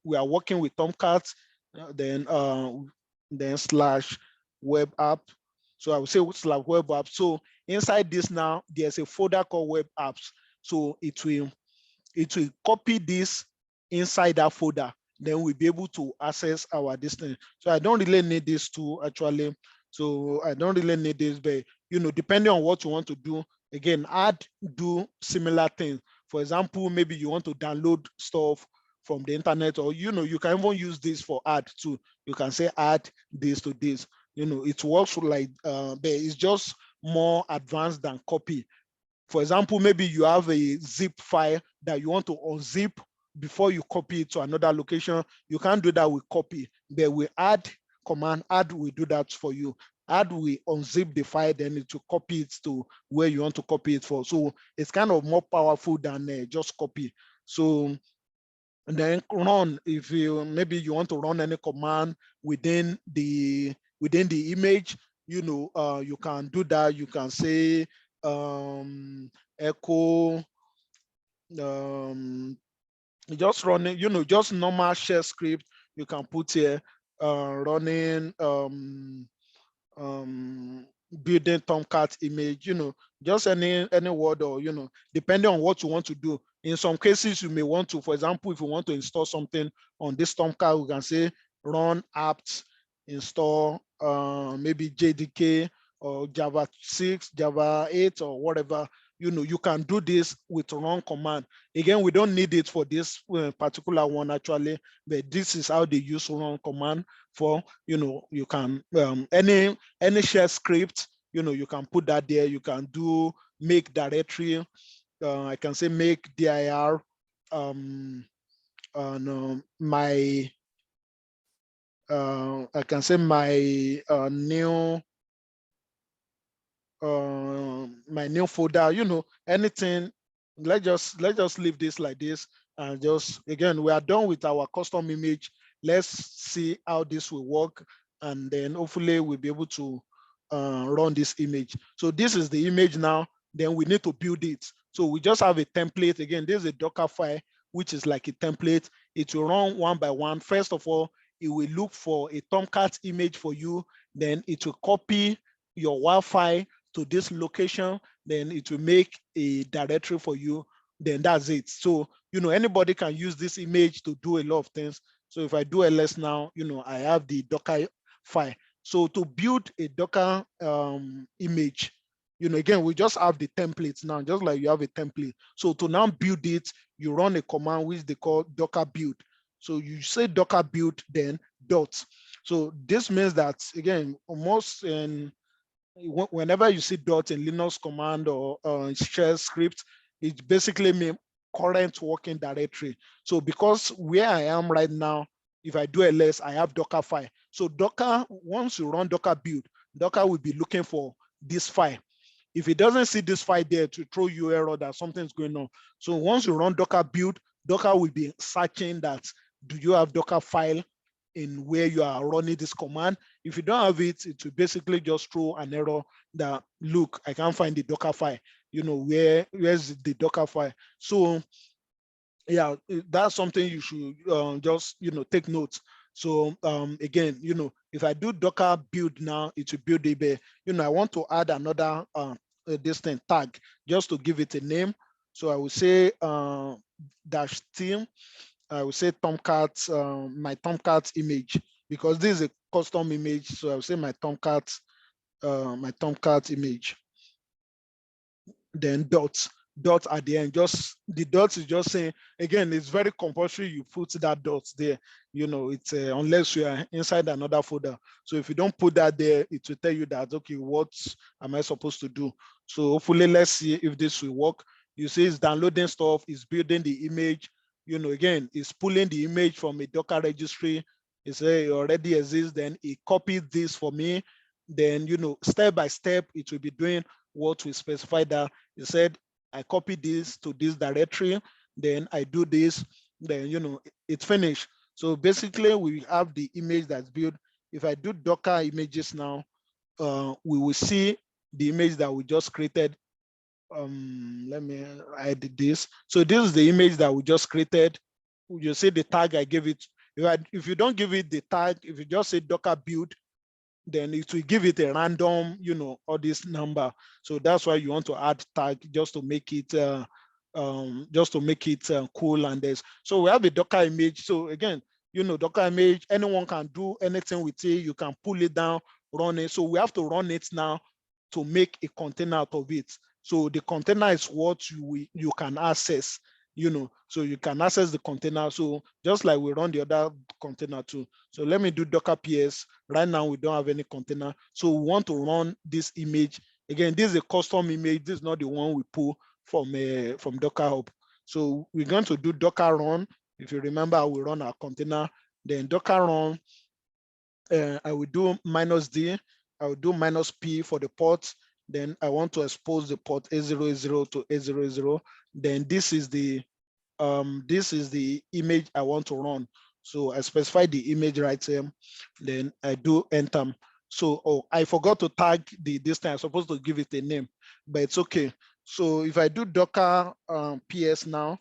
we are working with Tomcat, then slash web app. So I will say slash web app. So inside this now, there's a folder called web apps. So it will copy this inside that folder. Then we'll be able to access our distance. So I don't really need this tool actually. So I don't really need this, but depending on what you want to do, again, do similar things. For example, maybe you want to download stuff from the internet, or you can even use this for add too. You can say add this to this. It works like, but it's just more advanced than copy. For example, maybe you have a zip file that you want to unzip before you copy it to another location. You can't do that with copy, but we add command, add will do that for you. Add will unzip the file, then it will copy it to where you want to copy it for. So it's kind of more powerful than just copy. So and then run, if you maybe you want to run any command within the image, you can do that. You can say echo just running, just normal shell script you can put here, running building Tomcat image, just any word, or depending on what you want to do. In some cases, you may want to, for example, if you want to install something on this Tomcat, we can say run apt install maybe JDK or Java 6, Java 8, or whatever. You can do this with run command. Again, we don't need it for this particular one actually, but this is how they use run command for, you can any shell script, you can put that there. You can do make directory. I can say make dir on my I can say my new my new folder, anything. Let's just leave this like this, and just again, we are done with our custom image. Let's see how this will work, and then hopefully we'll be able to run this image. So this is the image now. Then we need to build it. So we just have a template. Again, this is a Docker file, which is like a template. It will run one by one. First of all, it will look for a Tomcat image for you. Then it will copy your Wi-Fi to this location. Then it will make a directory for you. Then that's it. So, anybody can use this image to do a lot of things. So if I do ls now, I have the Docker file. So to build a Docker image, again, we just have the templates now, just like you have a template. So to now build it, you run a command which they call Docker build. So you say Docker build, then dot. So this means that, again, almost whenever you see dot in Linux command or shell script, it basically means current working directory. So because where I am right now, if I do ls, I have Docker file. So Docker, once you run Docker build, Docker will be looking for this file. If it doesn't see this file there, to throw you error that something's going on. So once you run Docker build, Docker will be searching that, do you have Docker file in where you are running this command? If you don't have it, it will basically just throw an error that, look, I can't find the Docker file. Where's the Docker file? So yeah, that's something you should just take notes. So again, if I do Docker build now, it will build it. But I want to add another this thing tag just to give it a name. So I will say dash team. I will say Tomcat, my Tomcat image, because this is a custom image. So I will say my Tomcat image. Then dot at the end. Just the dot is just saying, again, it's very compulsory you put that dot there. It's unless you are inside another folder. So if you don't put that there, it will tell you that, okay, what am I supposed to do? So hopefully, let's see if this will work. You see it's downloading stuff, it's building the image. Again, it's pulling the image from a Docker registry. It's it already exists. Then it copied this for me. Then, step by step, it will be doing what we specify that. It said, I copy this to this directory, then I do this, then, it's finished. So basically, we have the image that's built. If I do Docker images now, we will see the image that we just created. Let me edit this. So this is the image that we just created. You see the tag I gave it. If you don't give it the tag, if you just say Docker build, then it will give it a random, all this number. So that's why you want to add tag just to make it cool. And there's, so we have a Docker image. So again, Docker image, anyone can do anything with it. You can pull it down, run it. So we have to run it now to make a container out of it. So the container is what you can access, so you can access the container. So just like we run the other container too. So let me do Docker PS. Right now, we don't have any container. So we want to run this image. Again, this is a custom image. This is not the one we pull from Docker Hub. So we're going to do Docker run. If you remember, we run our container, then Docker run. I will do -D, I will do -P for the port. Then I want to expose the port A080 to A080. Then this is the image I want to run. So I specify the image right here. Then I do enter. So, oh, I forgot to tag this time. I'm supposed to give it a name, but it's okay. So if I do Docker PS now,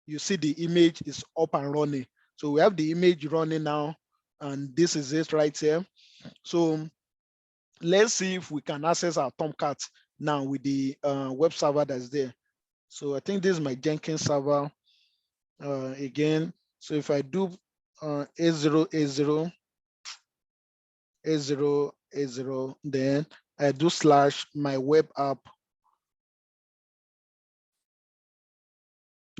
you see the image is up and running. So we have the image running now, and this is it right here. So let's see if we can access our Tomcat now with the web server that's there. So I think this is my Jenkins server again. So if I do A080, A080, then I do / my web app.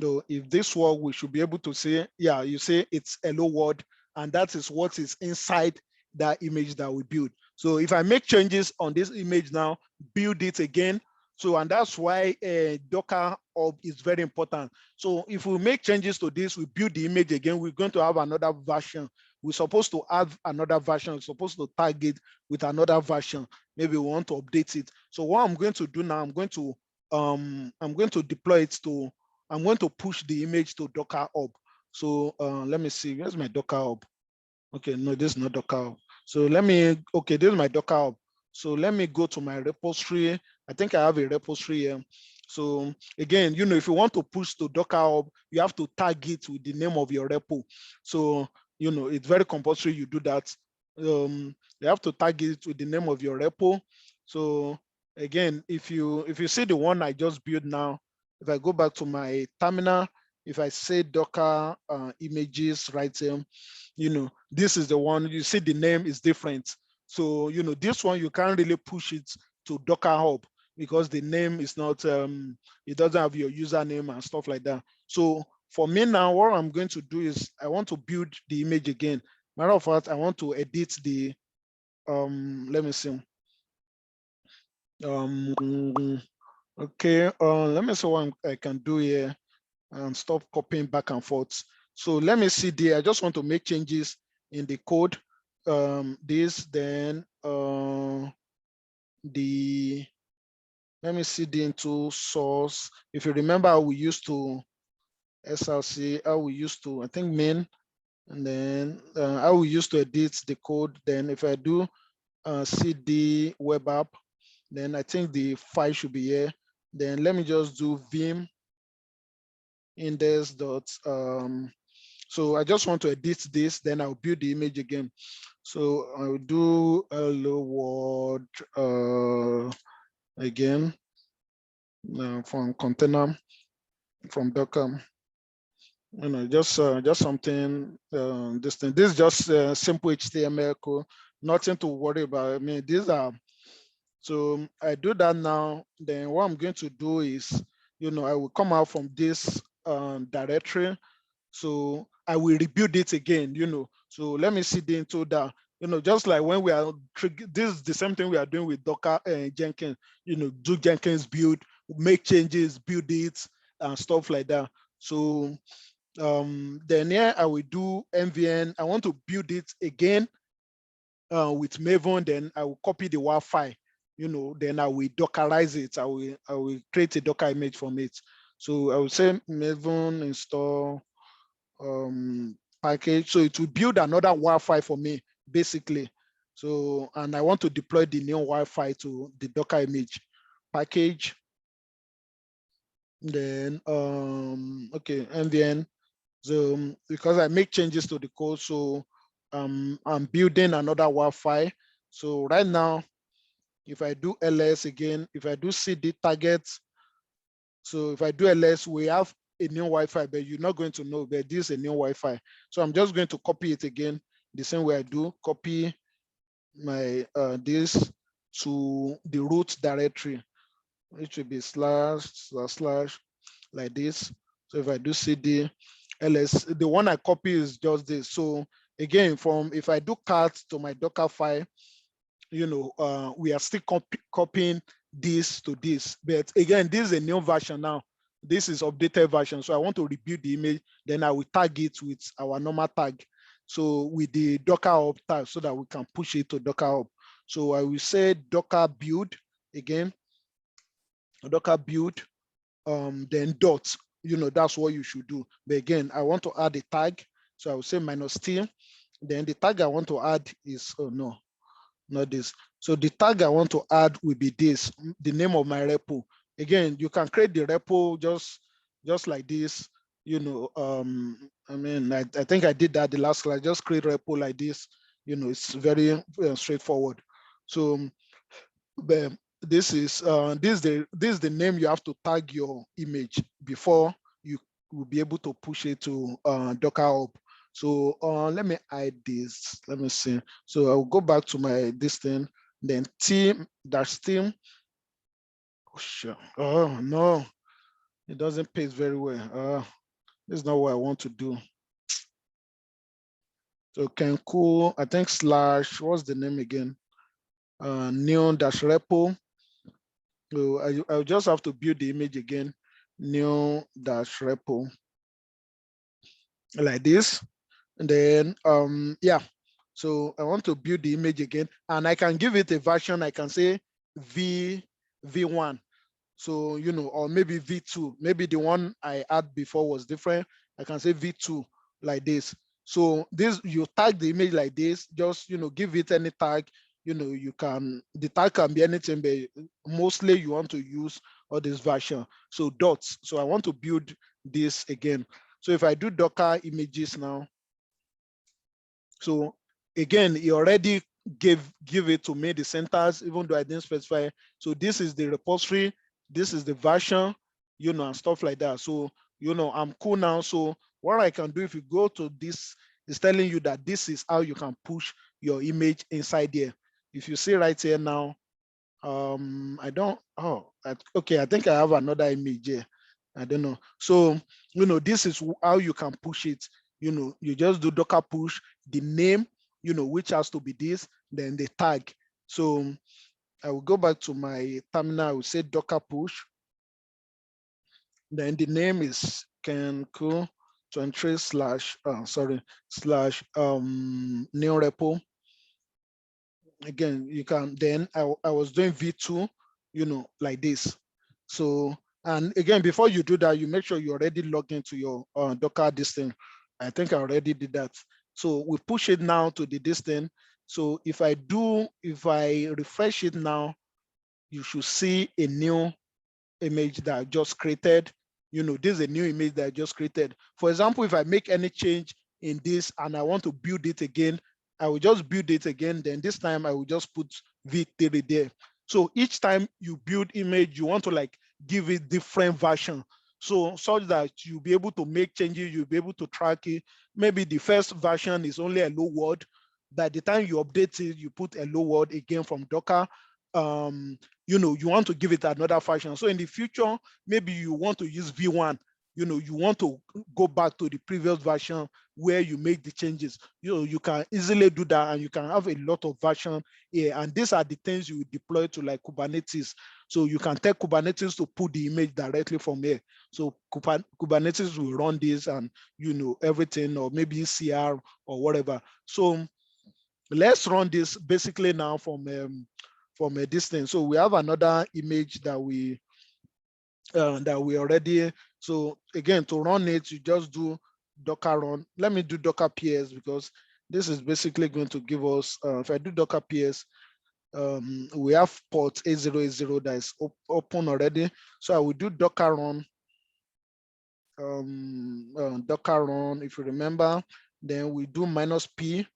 So if this work, we should be able to say, yeah, you say it's hello world, and that is what is inside that image that we build. So if I make changes on this image now, build it again. So, and that's why Docker Hub is very important. So if we make changes to this, we build the image again, we're going to have another version. We're supposed to have another version. We're supposed to tag it with another version. Maybe we want to update it. So what I'm going to do now, I'm going to deploy it to, I'm going to push the image to Docker Hub. So let me see, where's my Docker Hub? Okay, no, this is not Docker Hub. So let me, okay, this is my Docker Hub. So let me go to my repository. I think I have a repository here. So again, you know, if you want to push to Docker Hub, you have to tag it with the name of your repo. So, you know, it's very compulsory you do that. You have to tag it with the name of your repo. So again, if you see the one I just built now, if I go back to my terminal, if I say Docker images right here, you know, this is the one, you see the name is different. So, you know, this one, you can't really push it to Docker Hub because the name is not, it doesn't have your username and stuff like that. So for me now, what I'm going to do is I want to build the image again. Matter of fact, I want to edit the, let me see. Okay, let me see what I can do here and stop copying back and forth. So let me see there. I just want to make changes in the code. This, then let me see the into source. If you remember how we used to SRC, how we used to, I think main, and then how we used to edit the code. Then if I do cd web app, then I think the file should be here. Then let me just do vim index dot, so I just want to edit this, then I'll build the image again. So I'll do hello world again from container, from Docker. You know, just something, this thing. This is just simple HTML code, nothing to worry about. I mean, these are, so I do that now. Then what I'm going to do is, you know, I will come out from this directory. So I will rebuild it again, you know. So let me see the into that, you know, just like when we are, this is the same thing we are doing with Docker and Jenkins, you know, do Jenkins build, make changes, build it, and stuff like that. So then here I will do MVN. I want to build it again with Maven, then I will copy the WAR file, you know, then I will Dockerize it. I will create a Docker image from it. So I will say Maven install package. So it will build another WAR file for me, basically. So, and I want to deploy the new WAR file to the Docker image package. Then, okay, and then, so because I make changes to the code, so I'm building another WAR file. So right now, if I do ls again, if I do cd target, so if I do ls, we have a new Wi-Fi, but you're not going to know that this is a new Wi-Fi. So I'm just going to copy it again, the same way I do, copy my this to the root directory, which will be // like this. So if I do cd ls, the one I copy is just this. So again, from if I do cat to my Docker file, you know, we are still copying this to this, but again, this is a new version now. This is updated version. So I want to rebuild the image, then I will tag it with our normal tag. So with the Docker hub tag so that we can push it to Docker hub. So I will say Docker build again, Docker build, then dot, that's what you should do. But again, I want to add a tag. So I will say -t. Then the tag I want to add is, oh no, not this. So the tag I want to add will be this, the name of my repo. Again, you can create the repo just like this, I mean, I think I did that the last class, just create repo like this, it's very straightforward. So but this is the name you have to tag your image before you will be able to push it to Docker Hub. So let me hide this. Let me see. So I'll go back to this thing. Then team -team. Oh, sure. Oh no, it doesn't paste very well. This is not what I want to do. So can cool. I think / what's the name again? New-repo. So I'll just have to build the image again, new-repo like this. And then, yeah, so I want to build the image again, and I can give it a version. I can say V1. So, or maybe V2, maybe the one I had before was different. I can say V2 like this. So this, you tag the image like this, just, give it any tag, the tag can be anything, but mostly you want to use all this version. So dots, so I want to build this again. So if I do Docker images now, so again, he already give it to me, the centers, even though I didn't specify. So this is the repository, this is the version, and stuff like that. So, I'm cool now. So what I can do, if you go to this, is telling you that this is how you can push your image inside there. If you see right here now, I don't, okay, I think I have another image here. I don't know. So, this is how you can push it. You just do Docker push, the name, which has to be this, then the tag. So I will go back to my terminal. I will say Docker push. Then the name is kenku 23 / new repo. Again, you can, then I was doing V2, like this. So, and again, before you do that, you make sure you already log into your Docker this thing. I think I already did that. So we push it now to the distance. So if I refresh it now, you should see a new image that I just created. This is a new image that I just created. For example, if I make any change in this and I want to build it again, I will just build it again. Then this time I will just put V3 there. So each time you build image, you want to like give it different version. So such that you'll be able to make changes, you'll be able to track it. Maybe the first version is only a hello world. By the time you update it, you put a hello world again from Docker. You want to give it another version. So in the future, maybe you want to use V1, you want to go back to the previous version where you make the changes. You can easily do that, and you can have a lot of version here. And these are the things you deploy to like Kubernetes. So you can tell Kubernetes to put the image directly from here. So Kubernetes will run this and everything, or maybe CR or whatever. So let's run this basically now from a distance. So we have another image that we already. So again, to run it, you just do Docker run. Let me do Docker PS, because this is basically going to give us, if I do Docker PS, we have port 8080 that is open already. So I will do Docker run, Docker run, if you remember. Then we do -p.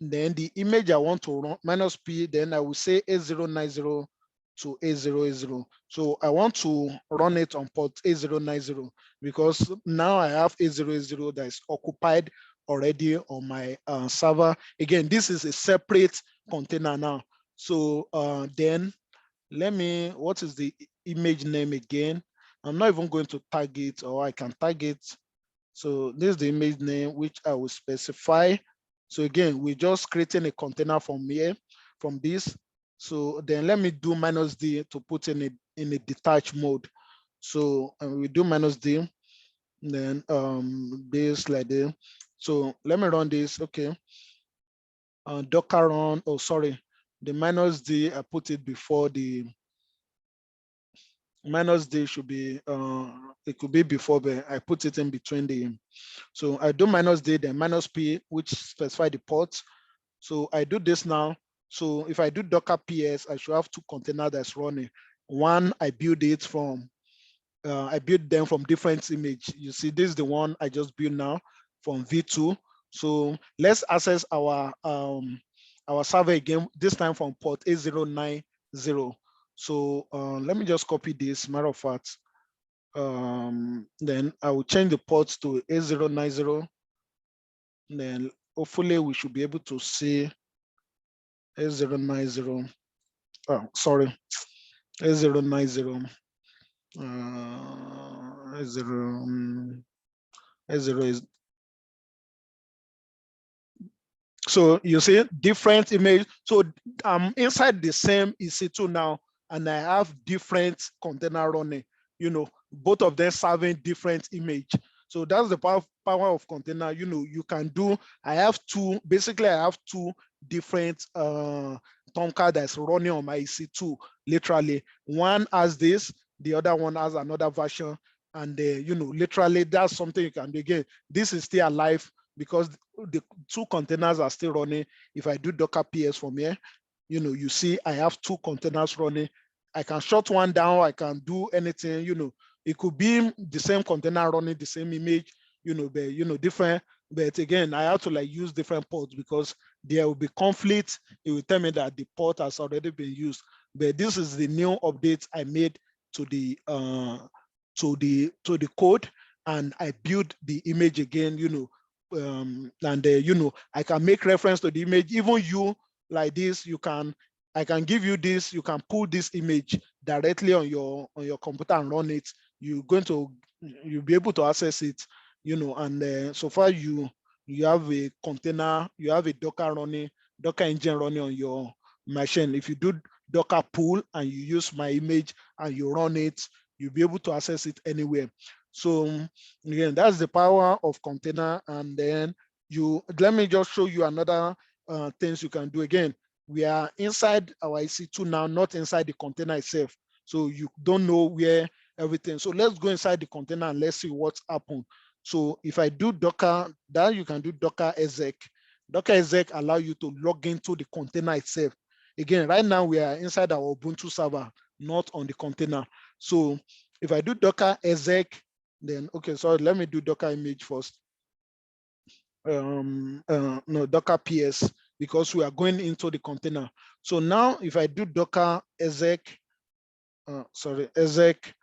Then the image I want to run, -p, then I will say 8090 to 8080. So I want to run it on port 8090 because now I have 8080 that is occupied already on my server. Again, this is a separate container now. So then what is the image name again? I'm not even going to tag it, or I can tag it. So this is the image name, which I will specify. So again, we're just creating a container from here, from this. So then let me do -d to put in a detached mode. So we do -d, then this like this. So let me run this. Okay. Docker run. Oh, sorry. The -d, I put it before the -d should be, it could be before, but I put it in between the, so I do -d, then -p, which specify the port. So I do this now. So if I do Docker PS, I should have two containers that's running. One, I build it from, I build them from different image. You see, this is the one I just built now from V2. So let's access our server again, this time from port 8090. So let me just copy this, matter of fact. Then I will change the ports to 8090. Then hopefully we should be able to see 8090. Oh, sorry, 8090. 80 is, so you see different image. So I'm inside the same EC2 now, and I have different container running, both of them serving different image. So that's the power of container. You can do, I have two, basically I have two different Tomcat that's running on my EC2, literally. One has this, the other one has another version. And literally that's something you can do. Again, this is still alive because the two containers are still running. If I do Docker PS from here, you see I have two containers running. I can shut one down, I can do anything, it could be the same container running the same image, but different. But again, I have to like use different ports because there will be conflict. It will tell me that the port has already been used. But this is the new update I made to the code, and I built the image again, and I can make reference to the image. Even you like this, I can give you this, you can pull this image directly on your computer and run it. You'll be able to access it, and so far you have a container, you have a Docker engine running on your machine. If you do Docker pull and you use my image and you run it, you'll be able to access it anywhere. So again, that's the power of container. And then let me just show you another things you can do. Again, we are inside our EC2 now, not inside the container itself. So you don't know where everything. So let's go inside the container and let's see what's happened. So if I do Docker, that you can do Docker exec. Docker exec allow you to log into the container itself. Again, right now we are inside our Ubuntu server, not on the container. So if I do Docker exec, then okay, sorry, let me do Docker image first. No, Docker PS, because we are going into the container. So now if I do Docker exec, exec,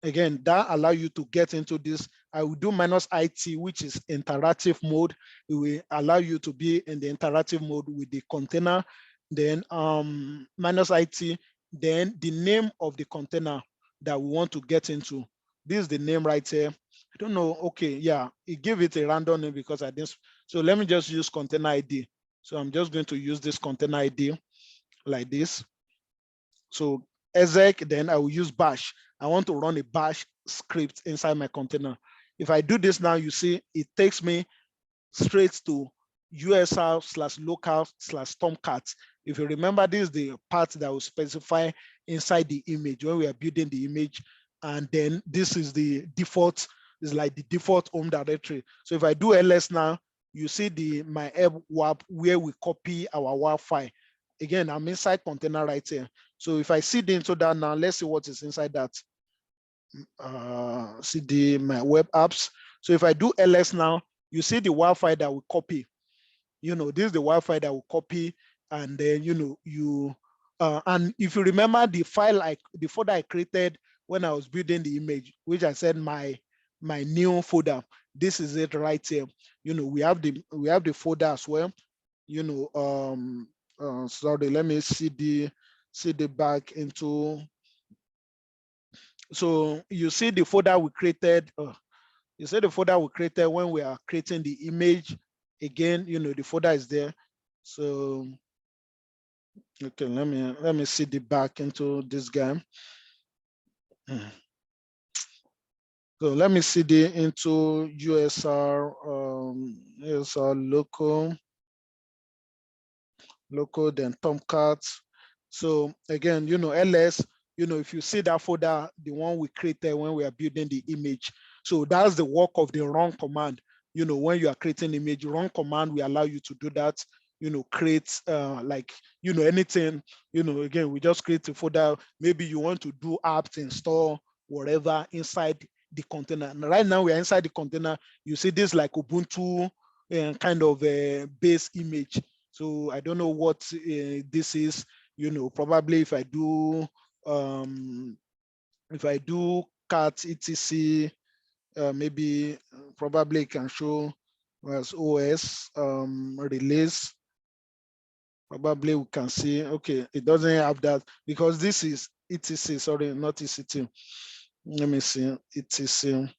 again, that allow you to get into this. I will do -IT, which is interactive mode. It will allow you to be in the interactive mode with the container. Then -IT, then the name of the container that we want to get into. This is the name right here. I don't know. Okay, yeah, it gave it a random name because I didn't. So let me just use container ID. So I'm just going to use this container ID like this. So exec, then I will use bash. I want to run a bash script inside my container. If I do this now, you see it takes me straight to usr/local/tomcat. If you remember, this is the part that will specify inside the image when we are building the image. And then this is the default, is like the default home directory. So if I do ls now, you see my WAP where we copy our WAP file. Again, I'm inside container right here. So if I cd into that now, let's see what is inside that. Cd my web apps. So if I do ls now, you see the Wi-Fi that we copy. This is the Wi-Fi that we copy, and then and if you remember the the folder I created when I was building the image, which I said my new folder. This is it right here. We have the folder as well. Sorry, let me see the back into. So you see the folder we created. You see the folder we created when we are creating the image. Again, the folder is there. So okay, let me see the back into this guy. So let me cd into USR, USR local, then Tomcat. So again, ls, if you see that folder, the one we created when we are building the image, so that's the work of the run command. When you are creating image, run command will allow you to do that. Create like anything. Again, we just create a folder. Maybe you want to do apt install whatever inside the container. And right now we are inside the container. You see this like Ubuntu kind of base image. So I don't know what this is. Probably if I do cat etc, maybe probably can show as OS release. Probably we can see, okay, it doesn't have that because this is etc, sorry, not EC2. Let me see, etc.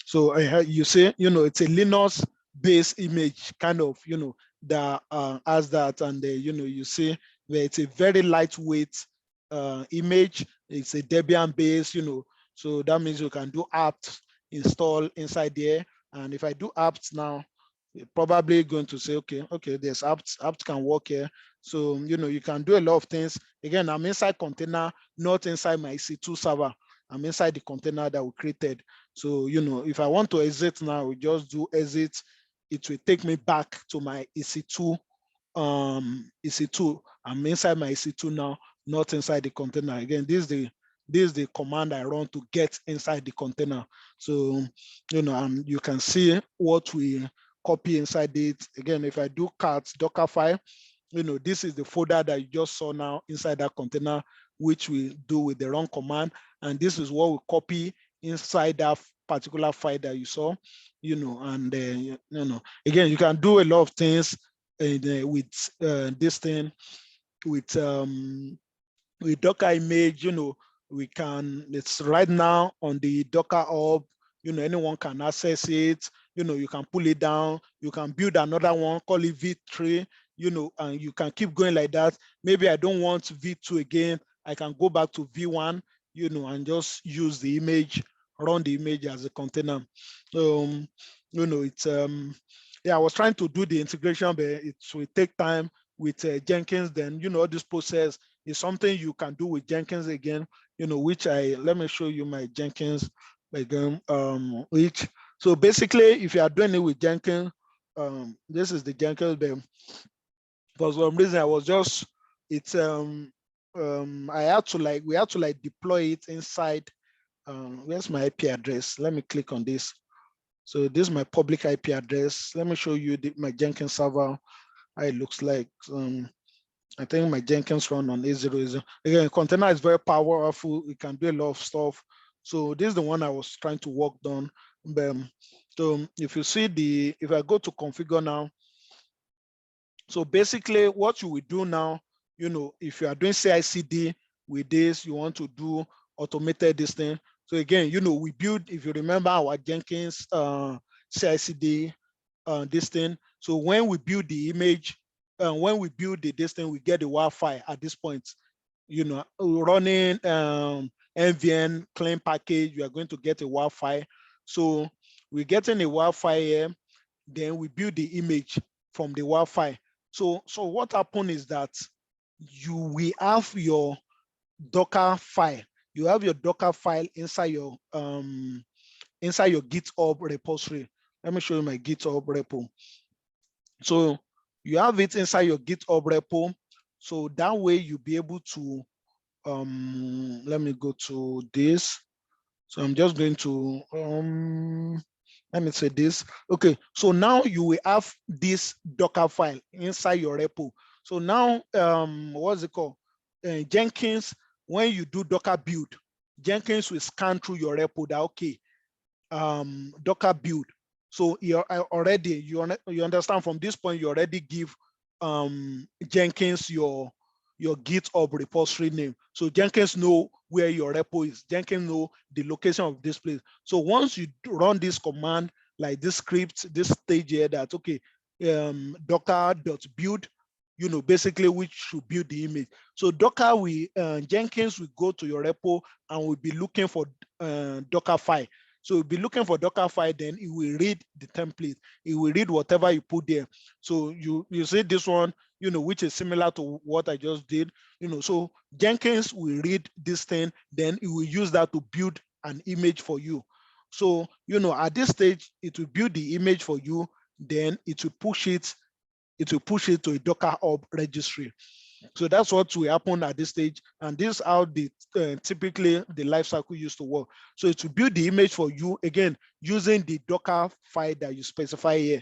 So you say, it's a Linux based image kind of, that has that, and you see where it's a very lightweight image. It's a Debian base, so that means you can do apt install inside there. And if I do apt now, you're probably going to say, okay, there's apt can work here. So you can do a lot of things. Again, I'm inside container, not inside my EC2 server. I'm inside the container that we created. So if I want to exit now, we just do exit. It will take me back to my EC2. EC2. I'm inside my EC2 now, not inside the container. Again, this is the command I run to get inside the container. So and you can see what we copy inside it. Again, if I do cat docker file, this is the folder that you just saw now inside that container, which we do with the run command. And this is what we copy inside that particular file that you saw, and again, you can do a lot of things with this thing, with Docker image. We can, it's right now on the Docker hub, anyone can access it. You can pull it down, you can build another one, call it V3, and you can keep going like that. Maybe I don't want V2 again, I can go back to V1, and just use the image, run the image as a container. It's yeah, I was trying to do the integration, but it will take time with Jenkins. Then all this process is something you can do with Jenkins again, which let me show you my Jenkins again, which, so basically if you are doing it with Jenkins, this is the Jenkins, but for some reason I was just, it's I had to we had to deploy it inside, where's my IP address? Let me click on this. So this is my public IP address. Let me show you my Jenkins server, how it looks like. I think my Jenkins run on A0. Again, container is very powerful. It can do a lot of stuff. So this is the one I was trying to work on. So if you see if I go to configure now, so basically what you will do now, if you are doing CI/CD with this, you want to do automated this thing. So again, we build, if you remember our Jenkins CI/CD this thing. So when we build the image, when we build this thing, we get the Wi-Fi at this point. Running NVN clean package, you are going to get a Wi-Fi. So we're getting a Wi-Fi here, then we build the image from the Wi-Fi. So what happened is that you will have your Docker file. You have your Docker file inside your GitHub repository. Let me show you my GitHub repo. So you have it inside your GitHub repo. So that way you'll be able to, let me go to this. So I'm just going to, let me say this. Okay, so now you will have this Docker file inside your repo. So now, what's it called? Jenkins, when you do Docker build, Jenkins will scan through your repo that, okay, Docker build. So you understand from this point, you already give Jenkins your GitHub repository name. So Jenkins know where your repo is. Jenkins know the location of this place. So once you run this command, like this script, this stage here, that okay, docker.build, basically which should build the image. So Docker Jenkins will go to your repo and will be looking for Docker file. So be looking for Docker file, then it will read the template. It will read whatever you put there. So you see this one, which is similar to what I just did, so Jenkins will read this thing, then it will use that to build an image for you. So, at this stage, it will build the image for you, then it will push it to a Docker Hub registry. So that's what will happen at this stage. And this is how typically the life cycle used to work. So it will build the image for you, again, using the Docker file that you specify here.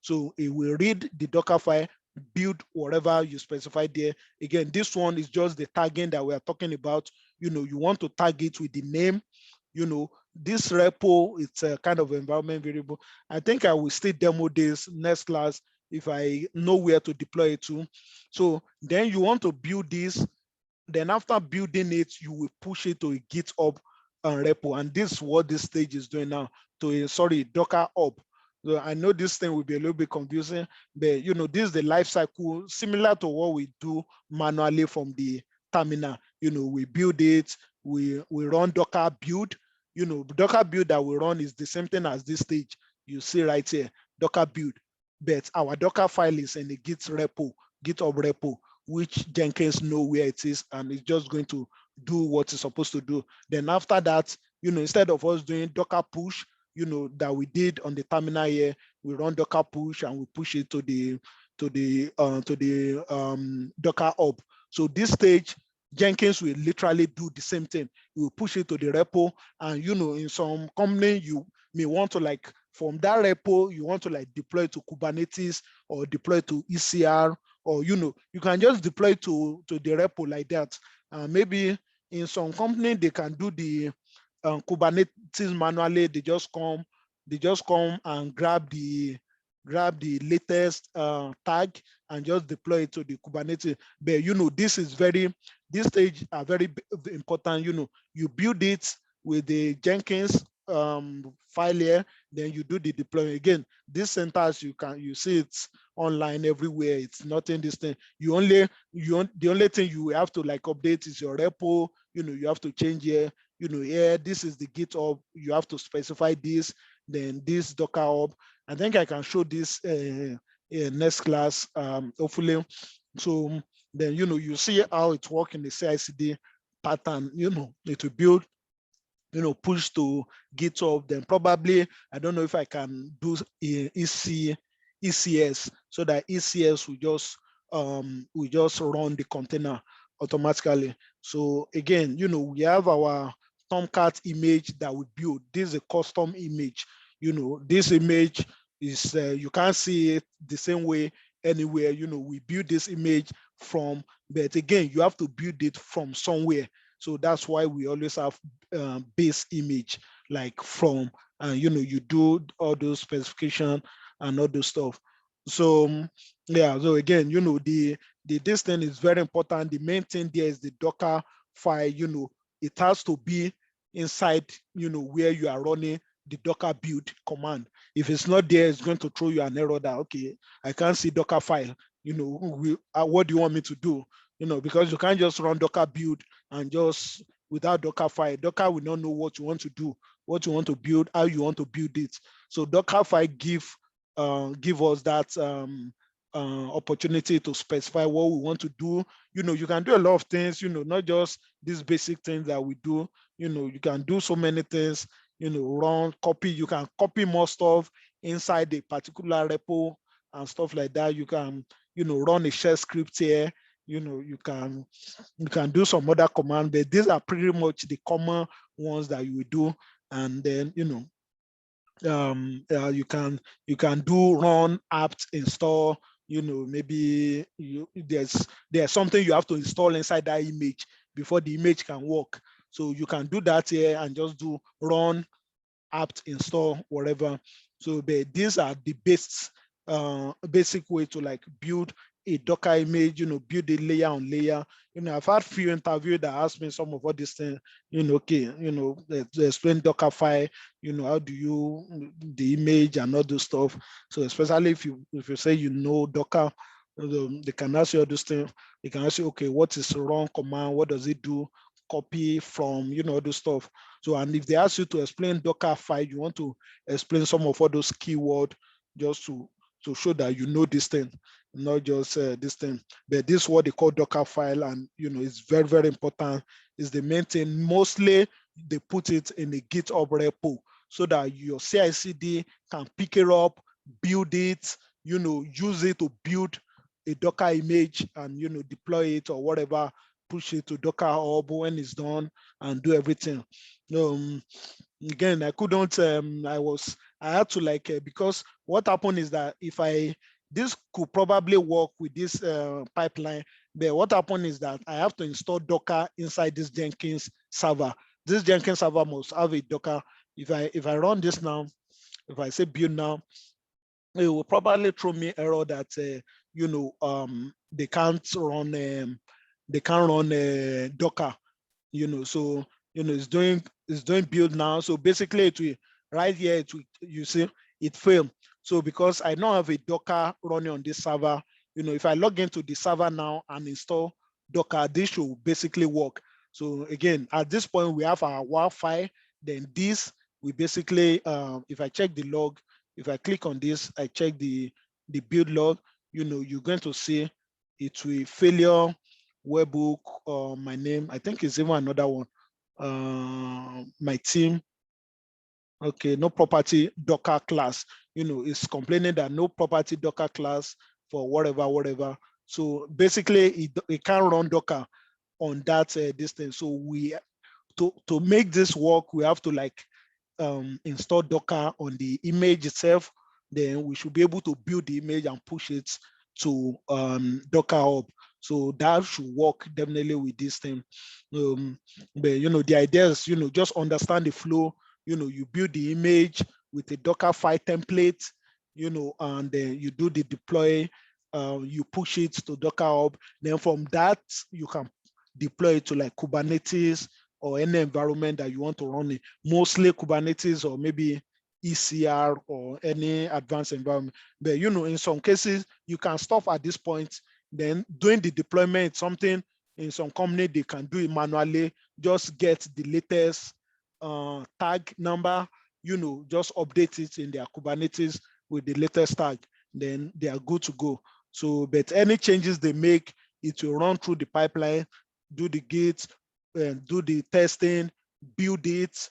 So it will read the Docker file, build whatever you specify there. Again, this one is just the tagging that we are talking about. You want to tag it with the name. This repo, it's a kind of environment variable. I think I will still demo this next class if I know where to deploy it to. So then you want to build this. Then after building it, you will push it to a GitHub repo. And this is what this stage is doing now to a, Docker Hub. So I know this thing will be a little bit confusing, but this is the life cycle similar to what we do manually from the terminal. We build it, we run Docker build. Docker build that we run is the same thing as this stage. You see right here, Docker build, but our Docker file is in the GitHub repo, which Jenkins know where it is, and it's just going to do what it's supposed to do. Then after that, instead of us doing Docker push, that we did on the terminal here, we run Docker push and we push it to the Docker Hub. So this stage, Jenkins will literally do the same thing. You will push it to the repo, and in some company you may want to from that repo, you want to deploy to Kubernetes or deploy to ECR, or you can just deploy to the repo like that. Maybe in some company they can do the Kubernetes manually. They just come and grab the latest tag and just deploy it to the Kubernetes. But this stage are very important. You build it with the Jenkins file here, then you do the deployment. Again, this syntax you see it's online everywhere. It's not in this thing. The only thing you have to update is your repo. You have to change here. Here this is the GitHub. You have to specify this. Then this Docker Hub. I think I can show this in next class, hopefully. So then you see how it works in the CI/CD pattern. It will build, push to GitHub. Then probably I don't know if I can do ECS, so that ECS will just run the container automatically. So again, we have our Tomcat image that we build. This is a custom image. This image is you can't see it the same way anywhere. We build this image from, but again, you have to build it from somewhere. So that's why we always have base image from, you do all those specification and all those stuff. So yeah, so again, this thing is very important. The main thing there is the Docker file. It has to be inside, where you are running the Docker build command. If it's not there, it's going to throw you an error that, okay, I can't see Docker file. What do you want me to do? Because you can't just run Docker build and just without Docker file. Docker will not know what you want to do, what you want to build, how you want to build it. So Docker file give us that opportunity to specify what we want to do. You can do a lot of things, not just these basic things that we do. You can do so many things, run, copy. You can copy more stuff inside a particular repo and stuff like that. You can, run a shell script here. You can do some other command, but these are pretty much the common ones that you will do. And then, you can do run apt install. Maybe there's something you have to install inside that image before the image can work. So you can do that here and just do run apt install whatever. So but these are the basic way to build a Docker image, build it layer on layer. I've had few interviews that asked me some of all these things, okay, they explain Docker file, how do you, the image and all those stuff. So especially if you say, Docker, they can ask you all those things. They can ask you, okay, what is run command? What does it do? copy from, all those stuff. So, and if they ask you to explain Docker file, you want to explain some of all those keywords just to show that you know this thing, not just this thing. But this is what they call Docker file, and it's very, very important. It's the main thing. Mostly they put it in the GitHub repo so that your CI/CD can pick it up, build it, use it to build a Docker image and deploy it or whatever, push it to Docker Hub when it's done and do everything. Again, I couldn't, I had to because what happened is that this could probably work with this pipeline, but what happened is that I have to install Docker inside this Jenkins server. This Jenkins server must have a Docker. If I run this now, if I say build now, it will probably throw me error that they can't run Docker. So it's doing build now. So basically, it will right here. You see it failed. So because I don't have a Docker running on this server, if I log into the server now and install Docker, this should basically work. So again, at this point, we have our WAR file. Then this we basically, if I check the log, if I click on this, I check the build log, you're going to see it will failure webhook, my name, I think it's even another one, my team. Okay, no property Docker class, it's complaining that no property Docker class for whatever. So basically it can't run Docker on that distance. So we to make this work, we have to install Docker on the image itself. Then we should be able to build the image and push it to Docker Hub. So that should work definitely with this thing. But the idea is just understand the flow. You build the image with a Docker file template, and then you do the deploy. You push it to Docker Hub. Then from that you can deploy it to Kubernetes or any environment that you want to run it. Mostly Kubernetes or maybe ECR or any advanced environment. But in some cases, you can stop at this point. Then doing the deployment, something in some company they can do it manually. Just get the latest tag number, just update it in their Kubernetes with the latest tag. Then they are good to go. So, but any changes they make, it will run through the pipeline, do the Git, do the testing, build it.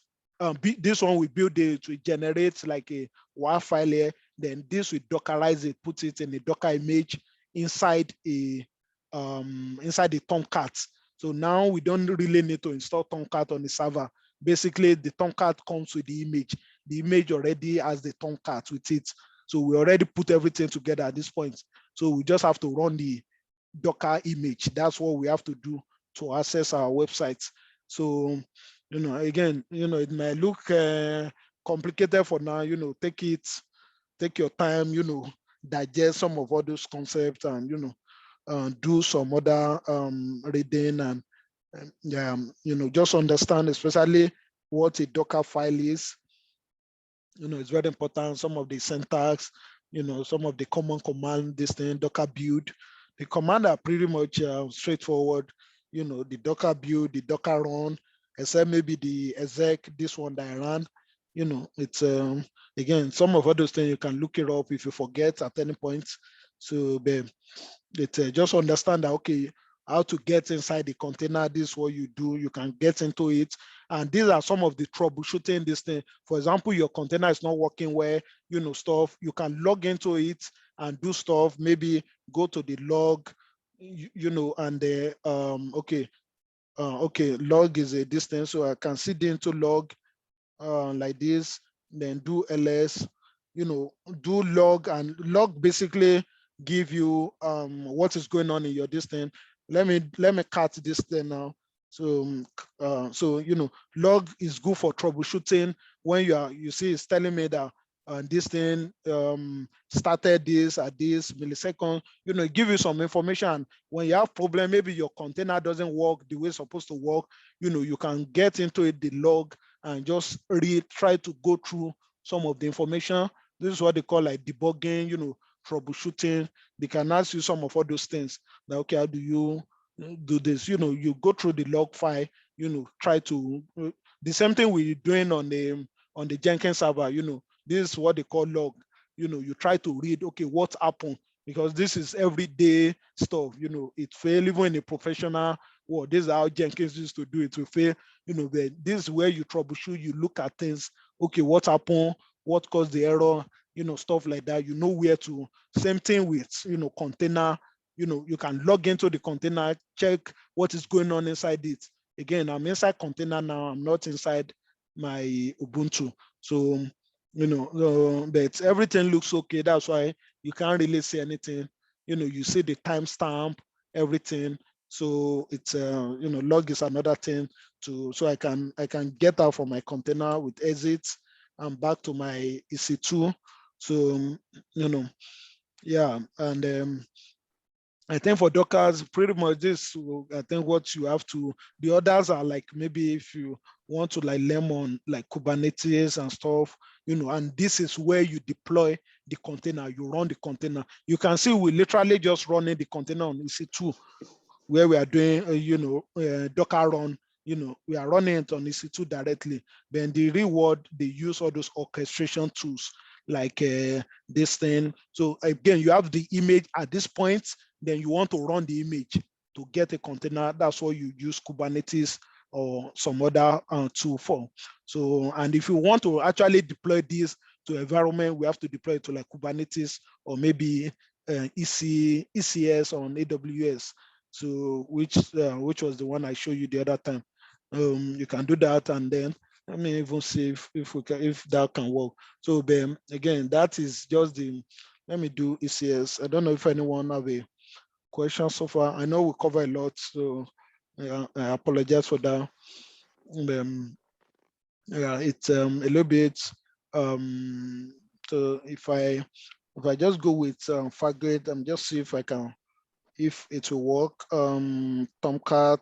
This one we build it to generate like a WAR file here. Then this we Dockerize it, put it in a Docker image inside a Tomcat. So now we don't really need to install Tomcat on the server. Basically, the Tomcat comes with the image. The image already has the Tomcat with it. So we already put everything together at this point. So we just have to run the Docker image. That's what we have to do to access our websites. So, again, it might look complicated for now, take your time, digest some of all those concepts and, do some other reading and just understand, especially what a Docker file is. It's very important. Some of the syntax, some of the common command, this thing, Docker build. The command are pretty much straightforward. The Docker build, the Docker run, except maybe the exec, this one that I ran. It's again, some of all those things you can look it up if you forget at any point. So, just understand that, okay, how to get inside the container. This is what you do. You can get into it. And these are some of the troubleshooting this thing. For example, your container is not working well, stuff. You can log into it and do stuff. Maybe go to the log, and the okay, log is a distance. So I can sit into log like this, then do ls, do log, and log basically give you what is going on in your distance. Let me cut this thing now. So log is good for troubleshooting when you see it's telling me that this thing started this at this millisecond, give you some information. When you have problem, maybe your container doesn't work the way it's supposed to work, you can get into it, the log, and just try to go through some of the information. This is what they call like debugging, troubleshooting. They can ask you some of all those things. Like, okay, how do you do this. You go through the log file, try to the same thing we're doing on the Jenkins server. This is what they call log. You try to read, okay, what happened, because this is everyday stuff. It fail even in a professional world. This is how Jenkins used to do it. To fail, this is where you troubleshoot. You look at things. Okay, what happened? What caused the error? Stuff like that. Where to. Same thing with container. You can log into the container, check what is going on inside it. Again, I'm inside container now. I'm not inside my Ubuntu. So, but everything looks okay. That's why you can't really see anything. You see the timestamp, everything. So it's log is another thing so I can get out from my container with exit and back to my EC2. So yeah, and I think for Dockers, pretty much this, I think what you have to, the others are like, maybe if you want to like learn on like Kubernetes and stuff, and this is where you deploy the container, you run the container. You can see we literally just running the container on EC2, where we are doing, Docker run, we are running it on EC2 directly. Then the reward, they use all those orchestration tools like this thing. So again, you have the image at this point, then you want to run the image to get a container. That's what you use Kubernetes or some other tool for. So, and if you want to actually deploy this to environment, we have to deploy it to like Kubernetes or maybe ECS on AWS. So which was the one I showed you the other time. You can do that, and then let me even see if that can work. So then again, that is just the. Let me do ECS. I don't know if anyone have a question so far. I know we cover a lot, so I apologize for that. Yeah, it's a little bit. So if I just go with Fargate, I'm just see if it will work. Tomcat.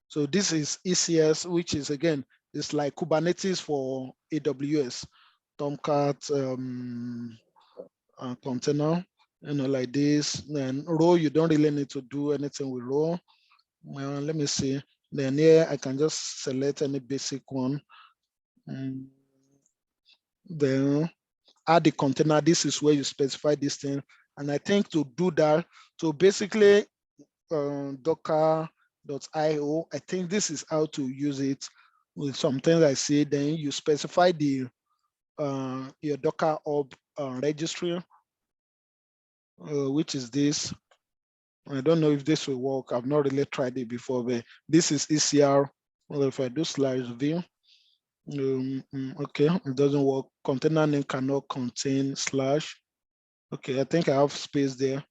So this is ECS, which is again, it's like Kubernetes for AWS. Tomcat container, like this. Then row, you don't really need to do anything with row. Let me see. Then here I can just select any basic one. Then add the container. This is where you specify this thing. And I think to do that, so basically docker.io, I think this is how to use it. With some things I see, then you specify the your Docker hub registry, which is this. I don't know if this will work. I've not really tried it before, but this is ECR. Well, if I do /v, okay, it doesn't work. Container name cannot contain /. Okay, I think I have space there.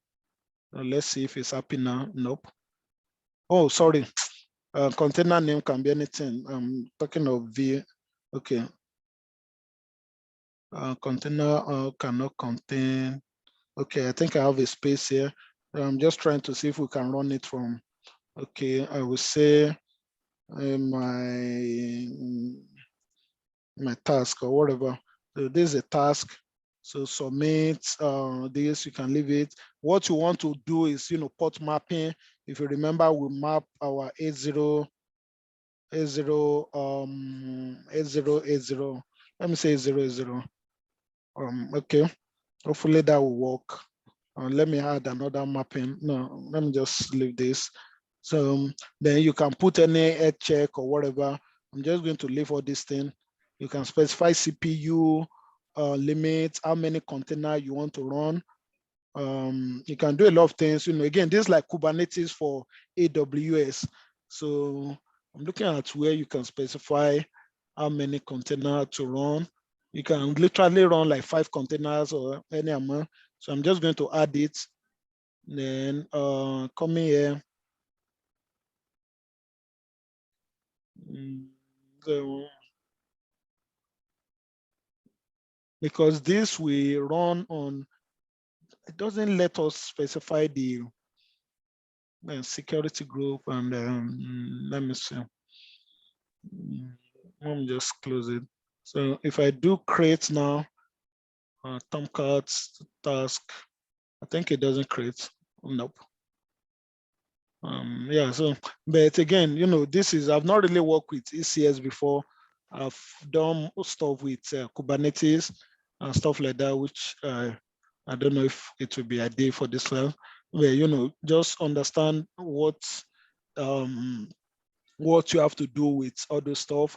Let's see if it's happy now. Nope. Oh, sorry. Container name can be anything. I'm talking of V. Okay. Container cannot contain. Okay, I think I have a space here. I'm just trying to see if we can run it from. Okay, I will say my task or whatever. So this is a task. So submit this, you can leave it. What you want to do is, port mapping. If you remember, we map our 8080, 8080. Let me say 8080. Okay, hopefully that will work. Let me add another mapping. No, let me just leave this. So then you can put any head check or whatever. I'm just going to leave all this thing. You can specify CPU limit, how many container you want to run. You can do a lot of things. Again, this is like Kubernetes for AWS. So I'm looking at where you can specify how many container to run. You can literally run like 5 containers or any amount. So I'm just going to add it. Then come here. So, because this we run on, it doesn't let us specify the security group, and let me see. Let me just close it. So if I do create now, Tomcat task, I think it doesn't create. Nope. Yeah, so, but again, this is, I've not really worked with ECS before. I've done stuff with Kubernetes and stuff like that, which I don't know if it will be a day for this one, where, just understand um, what you have to do with all those stuff,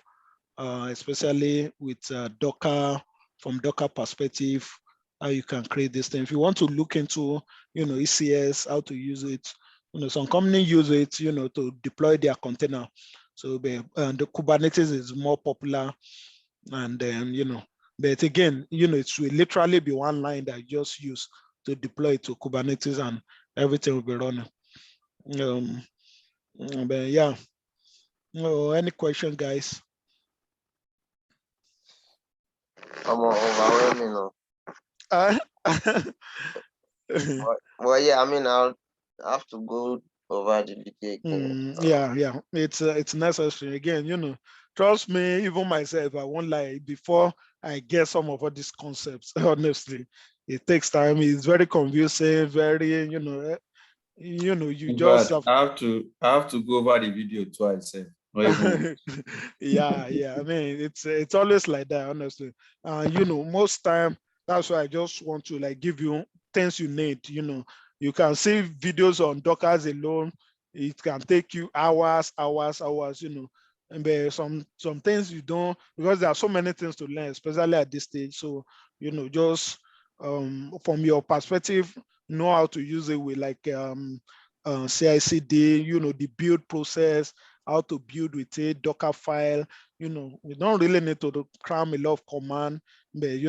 especially with Docker, from Docker perspective, how you can create this thing. If you want to look into, ECS, how to use it, some companies use it, to deploy their container. So the Kubernetes is more popular, and then, but again, it will literally be one line that you just use to deploy to Kubernetes, and everything will be running. But yeah, any question, guys? I'm overwhelming. Uh, Well, yeah, I mean, I'll have to go over the video again. yeah, it's necessary. Again, trust me, even myself, I won't lie, before I get some of all these concepts, honestly, it takes time. It's very confusing, very, you In just fact, have. I have to go over the video twice, not even once. Yeah, I mean, it's always like that, honestly. Most time, that's why I just want to like give you things you need. You can see videos on Dockers alone. It can take you hours, hours, hours. And there some things you don't, because there are so many things to learn, especially at this stage. So, just from your perspective, know how to use it with like CI/CD. The build process, how to build with a Docker file. We don't really need to cram a lot of command, but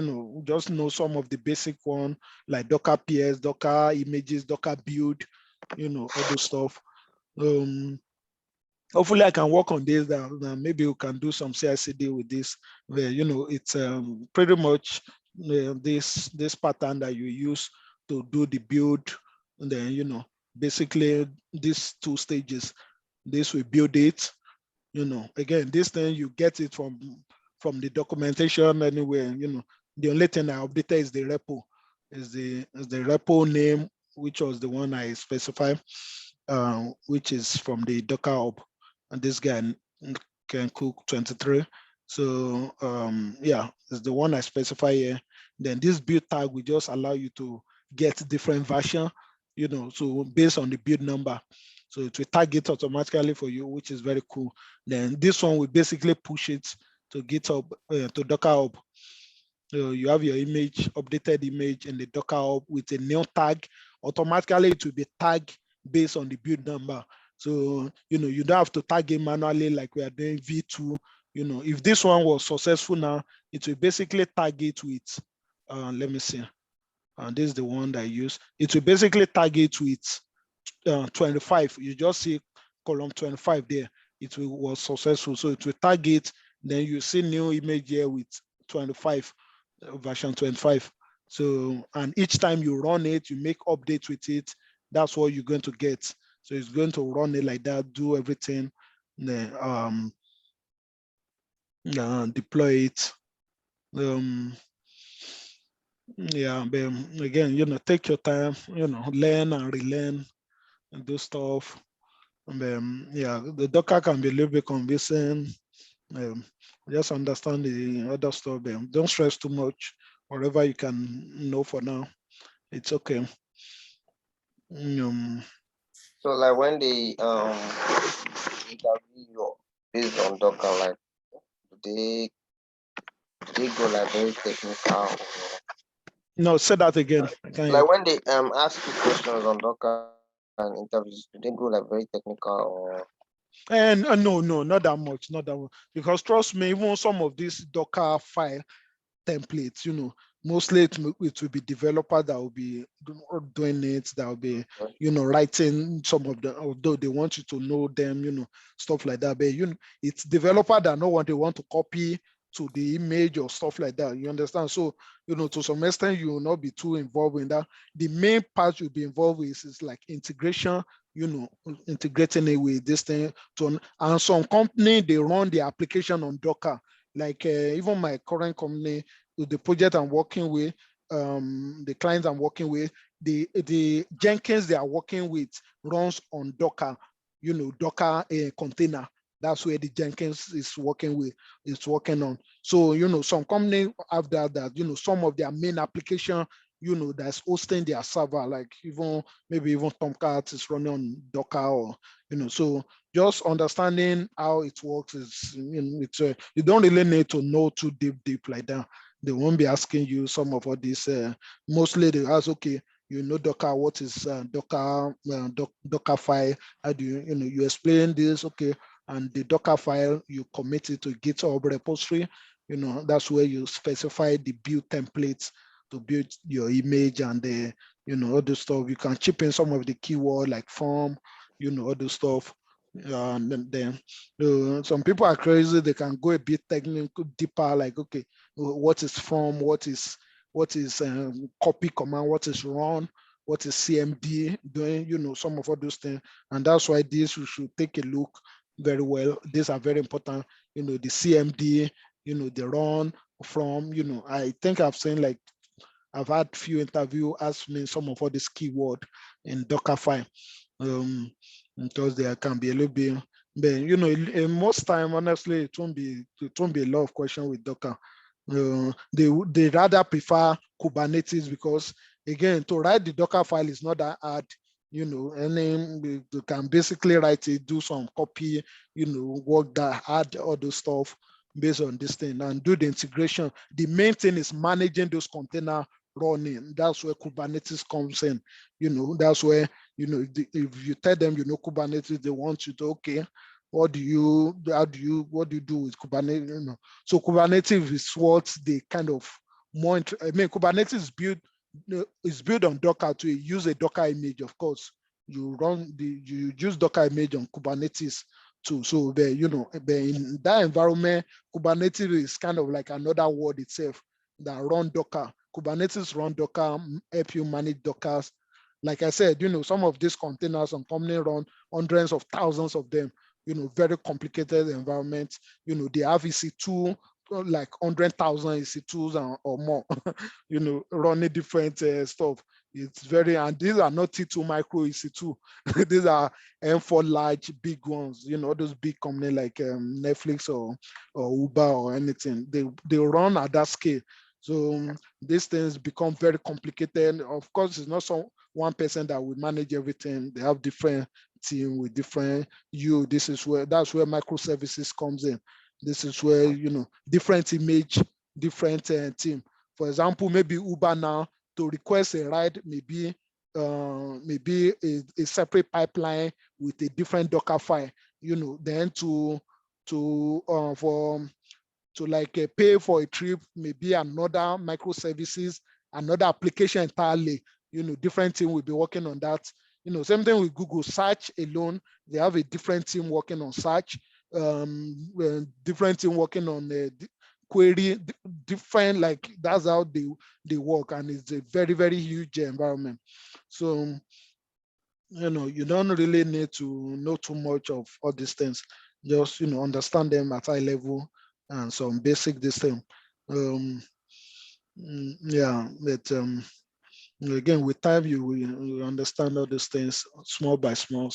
just know some of the basic one, like Docker PS, Docker images, Docker build, all those stuff. Hopefully I can work on this, that maybe we can do some CI/CD with this, where it's pretty much this pattern that you use to do the build, and then basically these two stages. This will build it. Again, this thing you get it from the documentation anywhere. The only thing I updated is the repo, is the repo name, which was the one I specified, which is from the Docker hub, and this guy can cook 23. So yeah, it's the one I specify here. Then this build tag will just allow you to get different version, so based on the build number. So it will tag it automatically for you, which is very cool. Then this one will basically push it to GitHub, to Docker Hub. So you have your image, updated image in the Docker Hub with a new tag. Automatically, it will be tagged based on the build number. So, you don't have to tag it manually like we are doing V2. If this one was successful now, it will basically tag it with, let me see. This is the one that I use. It will basically tag it with 25. You just see column 25 there. It was successful. So it will target, then you see new image here with 25, version 25. So, and each time you run it, you make updates with it, that's what you're going to get. So it's going to run it like that, do everything, then deploy it. Yeah, but again, take your time, learn and relearn and do stuff. Yeah, the Docker can be a little bit convincing. Um, just understand the other stuff. Don't stress too much. Whatever you can know for now, it's okay. So, like when they interview you based on Docker, like they they go like very technical. No, say that again. I can't hear. Like when they ask you questions on Docker and interviews, do they go like very technical or? And no, not that much, not that much. Because trust me, even some of these Docker file templates, mostly it will be developer that will be doing it, that will be, writing some of them, although they want you to know them, stuff like that. But it's developer that know what they want to copy to the image or stuff like that. You understand? So, to some extent, you will not be too involved in that. The main part you'll be involved with is like integration, integrating it with this thing. And some company, they run the application on Docker. Like even my current company, with the project I'm working with, the clients I'm working with, the Jenkins they are working with runs on Docker, Docker container. That's where the Jenkins is working on. So, some company have that, some of their main application, that's hosting their server, like maybe even Tomcat is running on Docker, or, so just understanding how it works is, you don't really need to know too deep like that. They won't be asking you some of all these. Mostly they ask, okay, Docker, what is Docker, Docker file? How do you explain this? Okay, and the Docker file, you commit it to GitHub repository. That's where you specify the build templates to build your image and the, all the stuff. You can chip in some of the keyword like form, all the stuff. And then some people are crazy. They can go a bit technical, deeper, like, okay, what is form, what is copy command, what is run, what is CMD doing, some of all those things. And that's why this we should take a look very well. These are very important, the CMD, the run from, I think I've seen, like, I've had few interview ask me some of all these keyword in Dockerfile, because there can be a little bit, but in most time, honestly, it won't be a lot of question with Docker. They rather prefer Kubernetes, because again, to write the Docker file is not that hard. And then you can basically write it, do some copy, work that, add all those stuff based on this thing, and do the integration. The main thing is managing those container running. That's where Kubernetes comes in. That's where, if you tell them, Kubernetes, they want you to, okay, what do you do with Kubernetes? So Kubernetes is what they kind of more, Kubernetes is built on Docker to use a Docker image, of course. You use Docker image on Kubernetes too. So in that environment, Kubernetes is kind of like another word itself that run Docker. Kubernetes run Docker, help you manage Dockers. Like I said, some of these containers and company run hundreds of thousands of them, very complicated environments. They have EC2, like 100,000 EC2s or more, running different stuff. It's very, and these are not T2 micro EC2. These are M4 large, big ones, all those big companies like Netflix or Uber or anything. They run at that scale. So these things become very complicated. Of course, it's not one person that will manage everything. They have different team with different that's where microservices comes in. This is where, different image, different team. For example, maybe Uber now, to request a ride, maybe a separate pipeline with a different Docker file, then to like pay for a trip, maybe another microservices, another application entirely, different team will be working on that. Same thing with Google Search alone. They have a different team working on search, different team working on the query, different, like that's how they work, and it's a very, very huge environment. So, you don't really need to know too much of all these things. Just, understand them at high level and some basic this thing. Yeah, but again, with time, you will understand all these things small by small.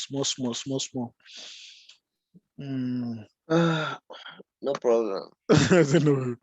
No problem. No.